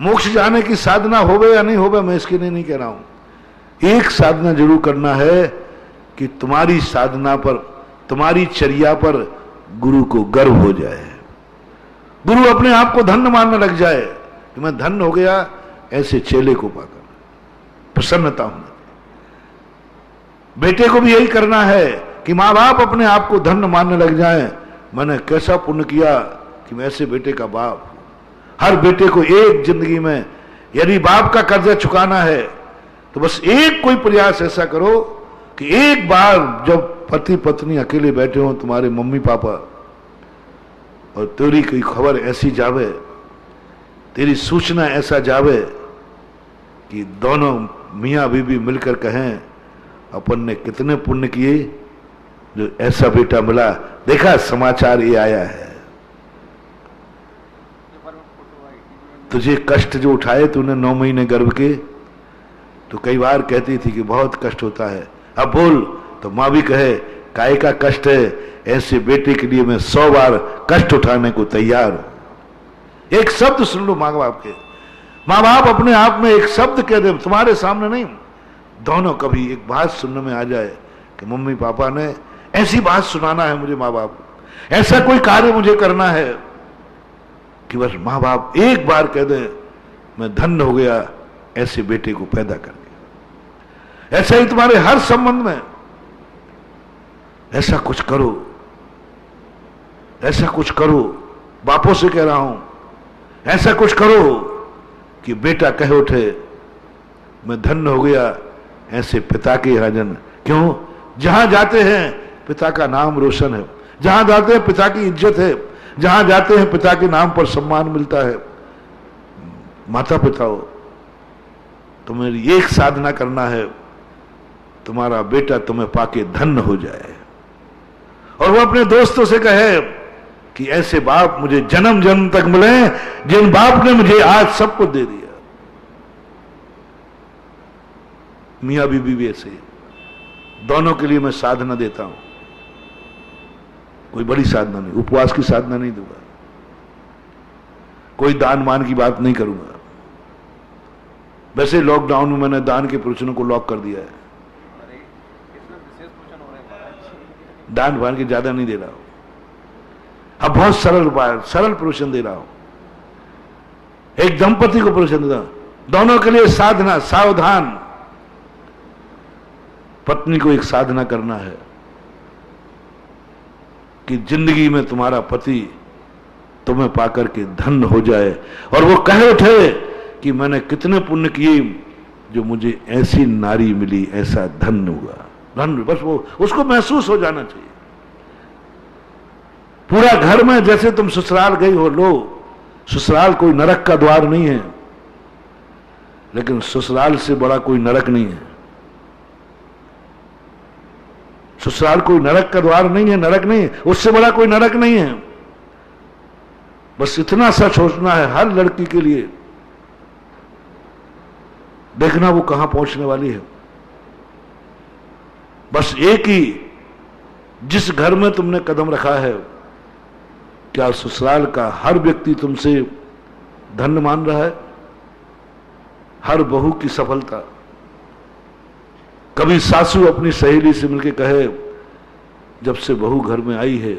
मोक्ष जाने की साधना होवे या नहीं होवे मैं इसके लिए नहीं कह रहा हूं, एक साधना जरूर करना है कि तुम्हारी साधना पर, तुम्हारी चर्या पर गुरु को गर्व हो जाए, गुरु अपने आप को धन्य मानने लग जाए कि मैं धन्य हो गया ऐसे चेले को पाकर, प्रसन्नता होना। बेटे को भी यही करना है कि मां बाप अपने आप को धन्य मानने लग जाएं, मैंने कैसा पुण्य किया कि मैं ऐसे बेटे का बाप हूं। हर बेटे को एक जिंदगी में यदि बाप का कर्जा चुकाना है तो बस एक कोई प्रयास ऐसा करो कि एक बार जब पति पत्नी अकेले बैठे हो, तुम्हारे मम्मी पापा, और तेरी कोई खबर ऐसी जावे, तेरी सूचना ऐसा जावे कि दोनों मियां बीबी मिलकर कहें अपन ने कितने पुण्य किए जो ऐसा बेटा मिला। देखा समाचार ये आया है। तुझे कष्ट जो उठाए तूने 9 महीने गर्भ के, तो कई बार कहती थी कि बहुत कष्ट होता है, अब बोल तो मां भी कहे काय का कष्ट है, ऐसे बेटे के लिए मैं 100 बार कष्ट उठाने को तैयार हूं। एक शब्द सुन लो मां बाप के। मां बाप अपने आप में एक शब्द कह दे, तुम्हारे सामने नहीं, दोनों कभी एक बात सुनने में आ जाए कि मम्मी पापा ने ऐसी बात सुनाना है मुझे, मां बाप ऐसा कोई कार्य मुझे करना है कि बस मां बाप एक बार कह दे मैं धन्य हो गया ऐसे बेटे को पैदा करके। ऐसा ही तुम्हारे हर संबंध में ऐसा कुछ करो, ऐसा कुछ करो, बापों से कह रहा हूं, ऐसा कुछ करो कि बेटा कह उठे मैं धन्य हो गया ऐसे पिता के यहाँ जन। क्यों? जहां जाते हैं पिता का नाम रोशन है, जहां जाते हैं पिता की इज्जत है, जहां जाते हैं पिता के नाम पर सम्मान मिलता है। माता पिता हो, तुम्हें एक साधना करना है, तुम्हारा बेटा तुम्हें पाके धन्य हो जाए। और वो अपने दोस्तों से कहे कि ऐसे बाप मुझे जन्म जन्म तक मिले जिन बाप ने मुझे आज सब कुछ दे दिया। मियां बीबी भी ऐसे, दोनों के लिए मैं साधना देता हूं, कोई बड़ी साधना नहीं, उपवास की साधना नहीं दूंगा, कोई दान मान की बात नहीं करूंगा। वैसे लॉकडाउन में मैंने दान के प्रवचनों को लॉक कर दिया है, दान मान के ज्यादा नहीं दे रहा हूं। अब बहुत सरल उपाय, सरल प्रवचन दे रहा हूं। एक दंपति को प्रवचन देता हूं, दोनों के लिए साधना, सावधान। पत्नी को एक साधना करना है कि जिंदगी में तुम्हारा पति तुम्हें पाकर के धन्य हो जाए और वो कह उठे कि मैंने कितने पुण्य किए जो मुझे ऐसी नारी मिली, ऐसा धन्य हुआ। धन्य बस वो उसको महसूस हो जाना चाहिए। पूरा घर में जैसे तुम ससुराल गई हो, लो ससुराल कोई नरक का द्वार नहीं है, लेकिन ससुराल से बड़ा कोई नरक नहीं है। ससुराल कोई नरक का द्वार नहीं है, नरक नहीं है, उससे बड़ा कोई नरक नहीं है। बस इतना सा सोचना है हर लड़की के लिए, देखना वो कहां पहुंचने वाली है। बस एक ही, जिस घर में तुमने कदम रखा है, क्या ससुराल का हर व्यक्ति तुमसे धन्य मान रहा है? हर बहू की सफलता। कभी सासू अपनी सहेली से मिलकर कहे जब से बहू घर में आई है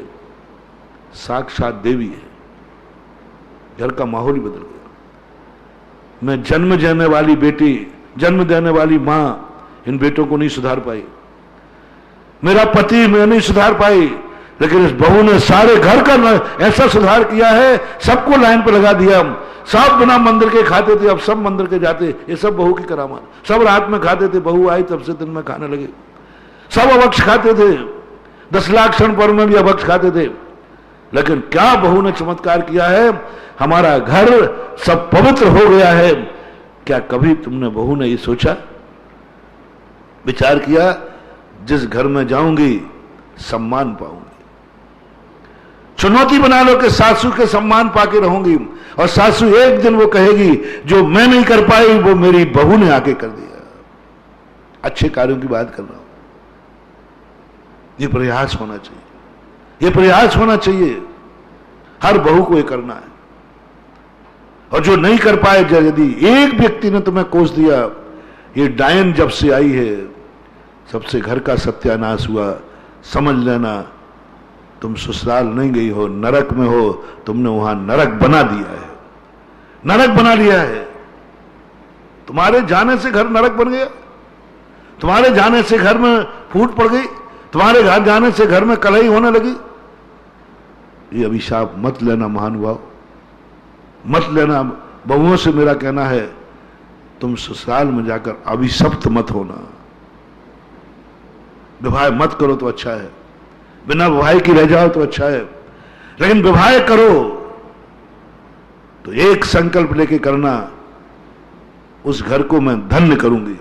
साक्षात देवी है, घर का माहौल ही बदल गया। मैं जन्म देने वाली बेटी, जन्म देने वाली मां इन बेटों को नहीं सुधार पाई, मेरा पति मैं नहीं सुधार पाई, लेकिन इस बहू ने सारे घर का ऐसा सुधार किया है, सबको लाइन पर लगा दिया। सब बिना मंदिर के खाते थे, अब सब मंदिर के जाते। ये सब बहू की करामात। सब रात में खाते थे, बहू आई तब से दिन में खाने लगे। सब अभक्ष खाते थे, 10 लाख क्षण पर्व में भी अभक्ष खाते थे। लेकिन क्या बहू ने चमत्कार किया है, हमारा घर सब पवित्र हो गया है। क्या कभी तुमने बहू ने ये सोचा, विचार किया जिस घर में जाऊंगी सम्मान पाऊंगी? चुनौती बना लो कि सासू के सम्मान पाके रहूंगी, और सासू एक दिन वो कहेगी जो मैं नहीं कर पाई वो मेरी बहू ने आके कर दिया। अच्छे कार्यों की बात कर रहा हूं। ये प्रयास होना चाहिए, ये प्रयास होना चाहिए, हर बहू को ये करना है। और जो नहीं कर पाए, यदि एक व्यक्ति ने तुम्हें कोस दिया, ये डायन जब से आई है सबसे घर का सत्यानाश हुआ, समझ लेना तुम ससुराल नहीं गई हो, नरक में हो, तुमने वहां नरक बना दिया है, नरक बना लिया है। तुम्हारे जाने से घर नरक बन गया, तुम्हारे जाने से घर में फूट पड़ गई, तुम्हारे घर जाने से घर में कलही होने लगी। ये अभिशाप मत लेना महानुभाव, मत लेना। बहुओं से मेरा कहना है तुम ससुराल में जाकर अभिशप्त मत होना। विवाह मत करो तो अच्छा है, बिना विवाह की रह जाओ तो अच्छा है, लेकिन विवाह करो तो एक संकल्प लेके करना, उस घर को मैं धन्य करूंगी,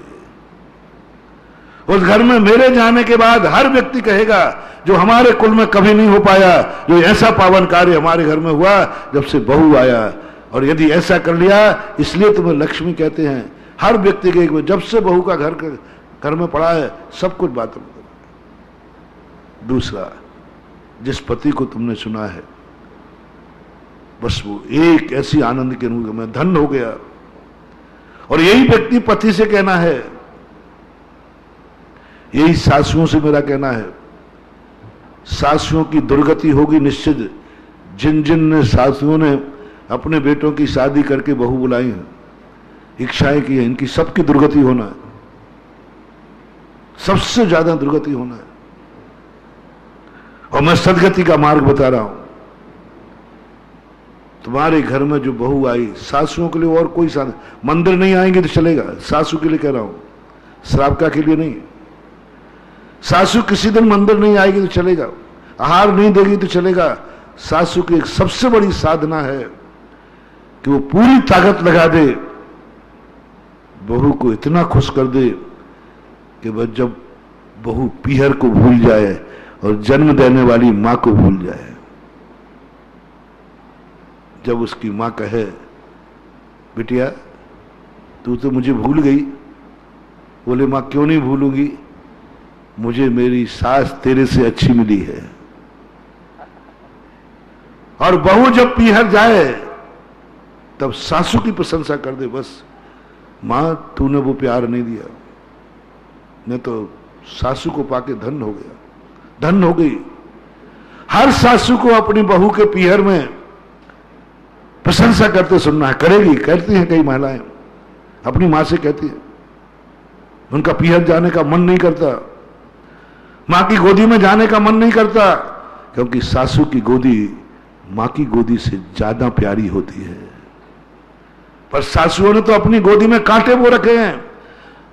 उस घर में मेरे जाने के बाद हर व्यक्ति कहेगा जो हमारे कुल में कभी नहीं हो पाया, जो ऐसा पावन कार्य हमारे घर में हुआ जब से बहू आया, और यदि ऐसा कर लिया इसलिए तुम्हें लक्ष्मी कहते हैं। हर व्यक्ति के जब से बहू का घर में पड़ा है सब कुछ बात। दूसरा, जिस पति को तुमने सुना है बस वो एक ऐसी आनंद के अनुभव में धन्य हो गया, और यही व्यक्ति पति से कहना है, यही सासुओं से मेरा कहना है, सासुओं की दुर्गति होगी निश्चित। जिन जिन ने सासुओं ने अपने बेटों की शादी करके बहू बुलाई हैं, इच्छाएं की है, इनकी सबकी दुर्गति होना है, सबसे ज्यादा दुर्गति होना है। और मैं सदगति का मार्ग बता रहा हूं। तुम्हारे घर में जो बहू आई, सासुओं के लिए और कोई साधन, मंदिर नहीं आएंगे तो चलेगा, सासू के लिए कह रहा हूं, श्रावका के लिए नहीं। सासू किसी दिन मंदिर नहीं आएगी तो चलेगा, आहार नहीं देगी तो चलेगा। सासू की एक सबसे बड़ी साधना है कि वो पूरी ताकत लगा दे, बहू को इतना खुश कर दे कि बस जब बहू पीहर को भूल जाए और जन्म देने वाली मां को भूल जाए। जब उसकी मां कहे, बिटिया तू तो मुझे भूल गई, बोले मां क्यों नहीं भूलूंगी, मुझे मेरी सास तेरे से अच्छी मिली है। और बहू जब पीहर जाए तब सासू की प्रशंसा कर दे, बस मां तूने वो प्यार नहीं दिया, मैं तो सासू को पाके धन्य हो गया, धन्य हो गई। हर सासू को अपनी बहू के पीहर में प्रशंसा करते सुनना है, करेगी, कहती हैं कई महिलाएं, अपनी मां से कहती है, उनका पीहर जाने का मन नहीं करता, मां की गोदी में जाने का मन नहीं करता, क्योंकि सासू की गोदी मां की गोदी से ज्यादा प्यारी होती है। पर सासुओं ने तो अपनी गोदी में कांटे वो रखे हैं,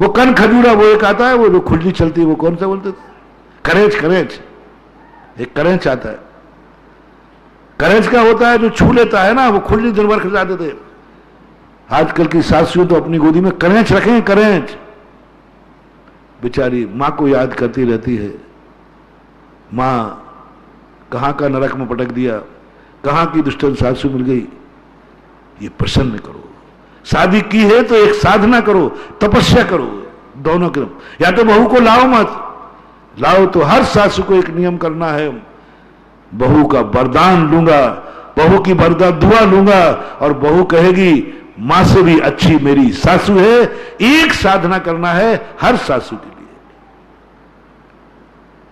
वो कन खजूरा, वो एक आता है वो जो खुजली चलती है, वो कौन सा बोलते थे, करेंच, करेंच, एक करेंच आता है, करेंच का होता है जो छू लेता है ना, वो खुजली दिन भर खिलाते थे। आजकल की सासुएं तो अपनी गोदी में करेंच रखे, करेंच, बेचारी मां को याद करती रहती है, मां कहां का नरक में पटक दिया, कहां की दुष्टन सासू मिल गई। ये प्रसन्न करो, शादी की है तो एक साधना करो, तपस्या करो, दोनों के। या तो बहू को लाओ मत, लाओ तो हर सासू को एक नियम करना है, बहू का वरदान लूंगा, बहू की वरदान दुआ लूंगा, और बहू कहेगी मां से भी अच्छी मेरी सासू है। एक साधना करना है हर सासू के लिए,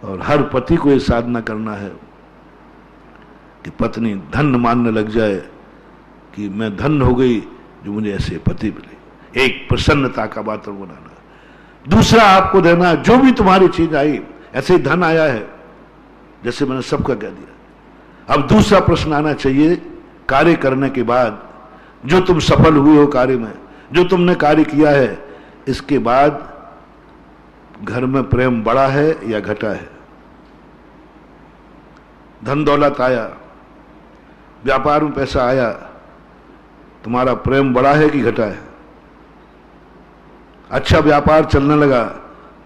और हर पति को यह साधना करना है कि पत्नी धन्य मानने लग जाए कि मैं धन्य हो गई जो मुझे ऐसे पति मिले। एक प्रसन्नता का वातावरण बनाना। दूसरा आपको देना, जो भी तुम्हारी चीज आई, ऐसे ही धन आया है जैसे मैंने सबका कह दिया। अब दूसरा प्रश्न आना चाहिए, कार्य करने के बाद जो तुम सफल हुए हो कार्य में, जो तुमने कार्य किया है, इसके बाद घर में प्रेम बढ़ा है या घटा है? धन दौलत आया, व्यापार में पैसा आया, तुम्हारा प्रेम बढ़ा है कि घटा है? अच्छा व्यापार चलने लगा,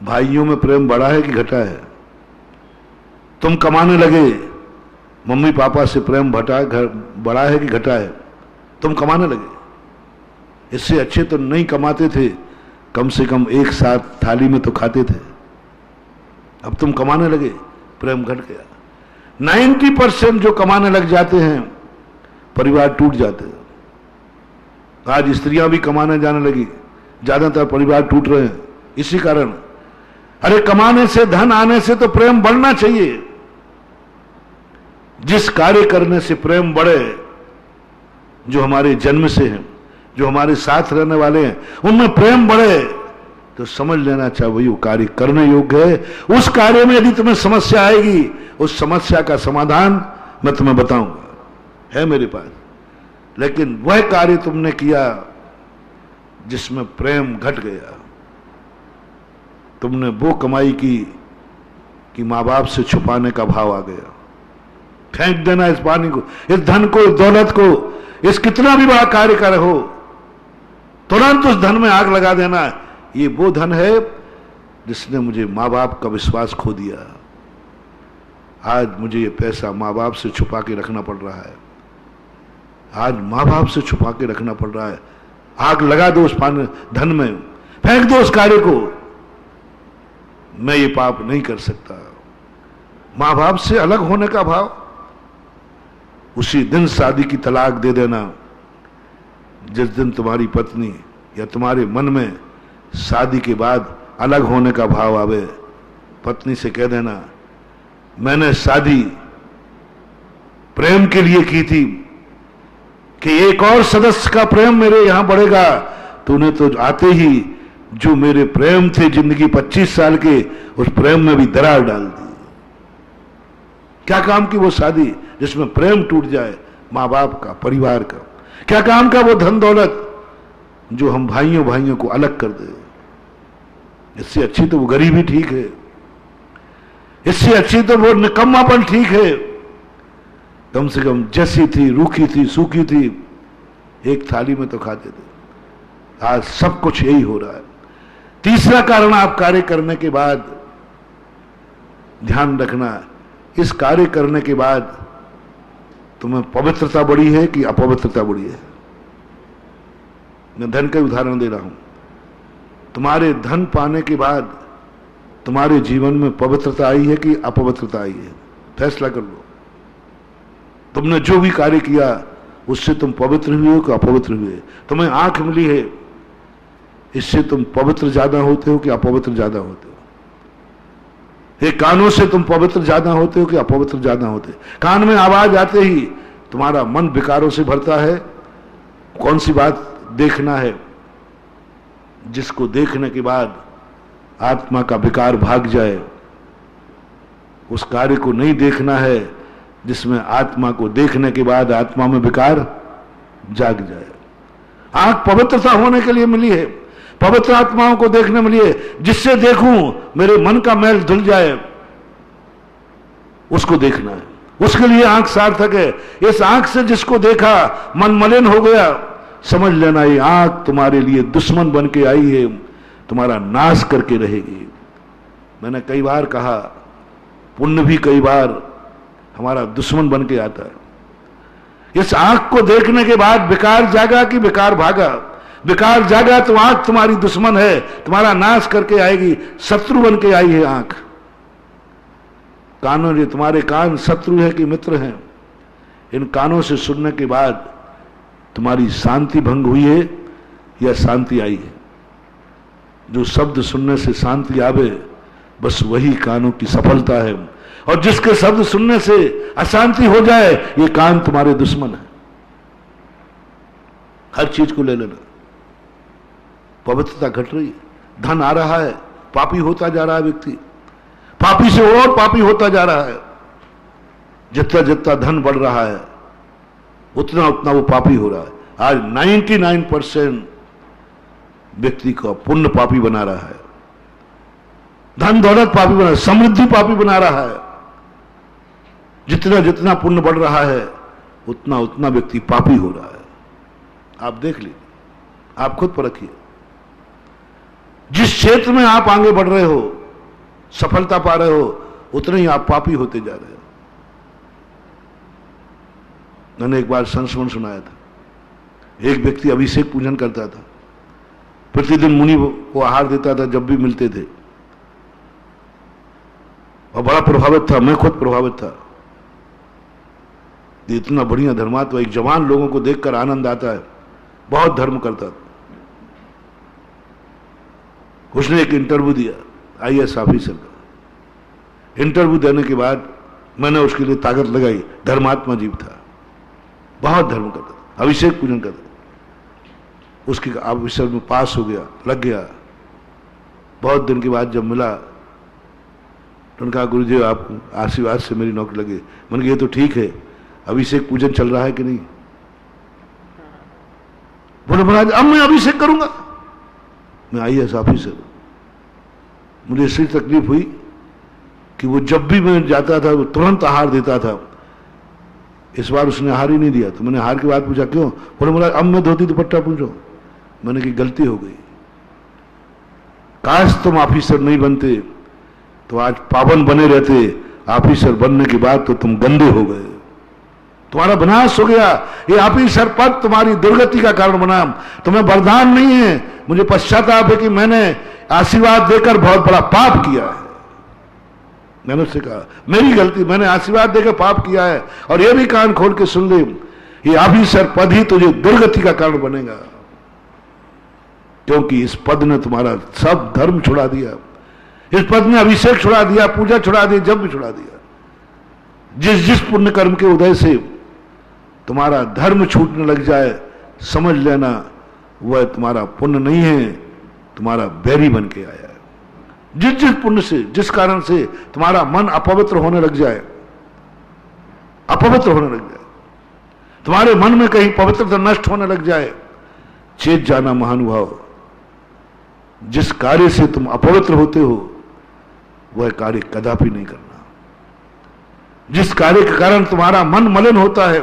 भाइयों में प्रेम बढ़ा है कि घटा है? तुम कमाने लगे, मम्मी पापा से प्रेम बढ़ा है कि घटा है? तुम कमाने लगे, इससे अच्छे तो नहीं कमाते थे, कम से कम एक साथ थाली में तो खाते थे, अब तुम कमाने लगे, प्रेम घट गया। 90% जो कमाने लग जाते हैं परिवार टूट जाते हैं। आज स्त्रियां भी कमाने जाने लगी, ज्यादातर परिवार टूट रहे हैं इसी कारण। अरे कमाने से, धन आने से तो प्रेम बढ़ना चाहिए। जिस कार्य करने से प्रेम बढ़े, जो हमारे जन्म से हैं, जो हमारे साथ रहने वाले हैं, उनमें प्रेम बढ़े, तो समझ लेना चाहिए वो कार्य करने योग्य है। उस कार्य में यदि तुम्हें समस्या आएगी, उस समस्या का समाधान मैं तुम्हें बताऊंगा, है मेरे पास। लेकिन वह कार्य तुमने किया जिसमें प्रेम घट गया, तुमने वो कमाई की कि मां बाप से छुपाने का भाव आ गया, फेंक देना इस पानी को, इस धन को, इस दौलत को, इस कितना भी बड़ा कार्य कर हो, तुरंत उस धन में आग लगा देना। ये वो धन है जिसने मुझे माँ बाप का विश्वास खो दिया। आज मुझे ये पैसा माँ बाप से छुपा के रखना पड़ रहा है, आज माँ बाप से छुपा के रखना पड़ रहा है। आग लगा दो उस धन में, फेंक दो उस कार्य को। मैं ये पाप नहीं कर सकता। माँ बाप से अलग होने का भाव, उसी दिन शादी की तलाक दे देना। जिस दिन तुम्हारी पत्नी या तुम्हारे मन में शादी के बाद अलग होने का भाव आवे, पत्नी से कह देना मैंने शादी प्रेम के लिए की थी कि एक और सदस्य का प्रेम मेरे यहां बढ़ेगा। तूने तो आते ही जो मेरे प्रेम थे जिंदगी 25 साल के, उस प्रेम में भी दरार डाल दी। क्या काम की वो शादी जिसमें प्रेम टूट जाए, माँ बाप का, परिवार का। क्या काम का वो धन दौलत जो हम भाइयों भाइयों को अलग कर दे। इससे अच्छी तो वो गरीबी ठीक है, इससे अच्छी तो वो निकम्मापन ठीक है। कम से कम जैसी थी, रूखी थी, सूखी थी, एक थाली में तो खाते थे। आज सब कुछ यही हो रहा है। तीसरा कारण आप कार्य करने के बाद ध्यान रखना, इस कार्य करने के बाद तुम्हें पवित्रता बढ़ी है कि अपवित्रता बढ़ी है। मैं धन का उदाहरण दे रहा हूं। तुम्हारे धन पाने के बाद तुम्हारे जीवन में पवित्रता आई है कि अपवित्रता आई है? फैसला कर लो। तुमने जो भी कार्य किया उससे तुम पवित्र हुए हो कि अपवित्र हुए? तुम्हें आंख मिली है, इससे तुम पवित्र ज्यादा होते हो कि अपवित्र ज्यादा होते हो? ये कानों से तुम पवित्र ज्यादा होते हो कि अपवित्र ज्यादा होते हो? कान में आवाज आते ही तुम्हारा मन विकारों से भरता है। कौन सी बात देखना है जिसको देखने के बाद आत्मा का विकार भाग जाए? उस कार्य को नहीं देखना है जिसमें आत्मा को देखने के बाद आत्मा में विकार जाग जाए। आंख पवित्रता होने के लिए मिली है, पवित्र आत्माओं को देखने मिली है। जिससे देखूं मेरे मन का मैल धुल जाए, उसको देखना है। उसके लिए आंख सार्थक है। इस आंख से जिसको देखा मन मलिन हो गया, समझ लेना ये आंख तुम्हारे लिए दुश्मन बन के आई है, तुम्हारा नाश करके रहेगी। मैंने कई बार कहा, पुण्य भी कई बार हमारा दुश्मन बन के आता है। इस आंख को देखने के बाद विकार जागा कि विकार भागा? विकार जागा तो आंख तुम्हारी दुश्मन है, तुम्हारा नाश करके आएगी, शत्रु बन के आई है आंख। कानों ने, तुम्हारे कान शत्रु है कि मित्र हैं? इन कानों से सुनने के बाद तुम्हारी शांति भंग हुई है या शांति आई है? जो शब्द सुनने से शांति आवे, बस वही कानों की सफलता है। और जिसके शब्द सुनने से अशांति हो जाए, ये कान तुम्हारे दुश्मन है। हर चीज को ले लेना। पवित्रता घट रही है, धन आ रहा है, पापी होता जा रहा है व्यक्ति, पापी से और पापी होता जा रहा है। जितना जितना धन बढ़ रहा है उतना उतना वो पापी हो रहा है। आज 99% व्यक्ति को पुण्य पापी बना रहा है, धन दौलत पापी बना, समृद्धि पापी बना रहा है। जितना जितना पुण्य बढ़ रहा है उतना उतना व्यक्ति पापी हो रहा है। आप देख लीजिए, आप खुद परखिए। जिस क्षेत्र में आप आगे बढ़ रहे हो, सफलता पा रहे हो, उतने ही आप पापी होते जा रहे हो। मैंने एक बार संस्मरण सुनाया था। एक व्यक्ति अभिषेक पूजन करता था, प्रतिदिन मुनि को आहार देता था जब भी मिलते थे, और बड़ा प्रभावित था। मैं खुद प्रभावित था। इतना बढ़िया धर्मात्मा, एक जवान लोगों को देखकर आनंद आता है, बहुत धर्म करता था। उसने एक इंटरव्यू दिया आईएएस ऑफिसर का। इंटरव्यू देने के बाद मैंने उसके लिए ताकत लगाई। धर्मात्मा जीव था, बहुत धर्म करता था, अभिषेक पूजन करता था। उसके ऑफिसर में पास हो गया, लग गया। बहुत दिन के बाद जब मिला तो उन्होंने कहा, गुरुजी आपको आशीर्वाद से मेरी नौकरी लगी। मैंने कहा ये तो ठीक है, अभिषेक पूजन चल रहा है कि नहीं? बोले महाराज अब मैं अभिषेक करूंगा। मैं आईएएस ऑफिसर, मुझे इसलिए तकलीफ हुई कि वो जब भी मैं जाता था वो तुरंत आहार देता था। इस बार उसने आहार ही नहीं दिया। तो मैंने आहार की बात पूछा, क्यों? बोले महाराज अब मैं धोती दुपट्टा पूछो। मैंने की गलती हो गई, काश तुम ऑफिसर नहीं बनते तो आज पावन बने रहते, ऑफिसर बनने के बाद तो तुम गंदे हो गए, तुम्हारा विनाश हो गया। ये ऑफिसर पद तुम्हारी दुर्गति का कारण बना। तुम्हें वरदान नहीं है। मुझे पश्चाताप है कि मैंने आशीर्वाद देकर बहुत बड़ा पाप किया है। मैंने उससे कहा मेरी गलती, मैंने आशीर्वाद देकर पाप किया है। और यह भी कान खोल के सुन ले, ये ऑफिसर पद ही तुझे दुर्गति का कारण बनेगा, क्योंकि इस पद ने तुम्हारा सब धर्म छुड़ा दिया। इस पद ने अभिषेक छुड़ा दिया, पूजा छुड़ा दी, जब भी छुड़ा दिया। जिस जिस पुण्य कर्म के उदय से तुम्हारा धर्म छूटने लग जाए, समझ लेना वह तुम्हारा पुण्य नहीं है, तुम्हारा बैरी बन के आया है। जिस जिस पुण्य से, जिस कारण से तुम्हारा मन अपवित्र होने लग जाए, अपवित्र होने लग जाए, तुम्हारे मन में कहीं पवित्रता नष्ट होने लग जाए, चेत जाना महानुभाव, जिस कार्य से तुम अपवित्र होते हो वह कार्य कदापि नहीं करना। जिस कार्य के कारण तुम्हारा मन मलिन होता है,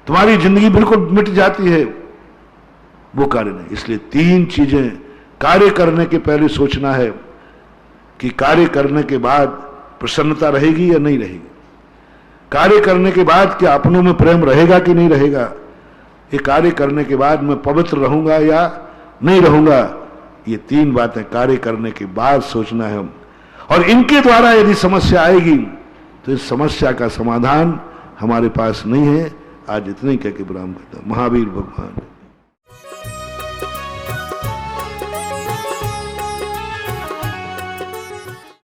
तुम्हारी जिंदगी बिल्कुल मिट जाती है, वो कार्य नहीं। इसलिए तीन चीजें कार्य करने के पहले सोचना है कि कार्य करने के बाद प्रसन्नता रहेगी या नहीं रहेगी, कार्य करने के बाद क्या अपनों में प्रेम रहेगा कि नहीं रहेगा, ये कार्य करने के बाद मैं पवित्र रहूंगा या नहीं रहूंगा। ये तीन बातें कार्य करने के बाद सोचना है। और इनके द्वारा यदि समस्या आएगी तो इस समस्या का समाधान हमारे पास नहीं है। आज इतने ही कह के विराम करता हूं। महावीर भगवान।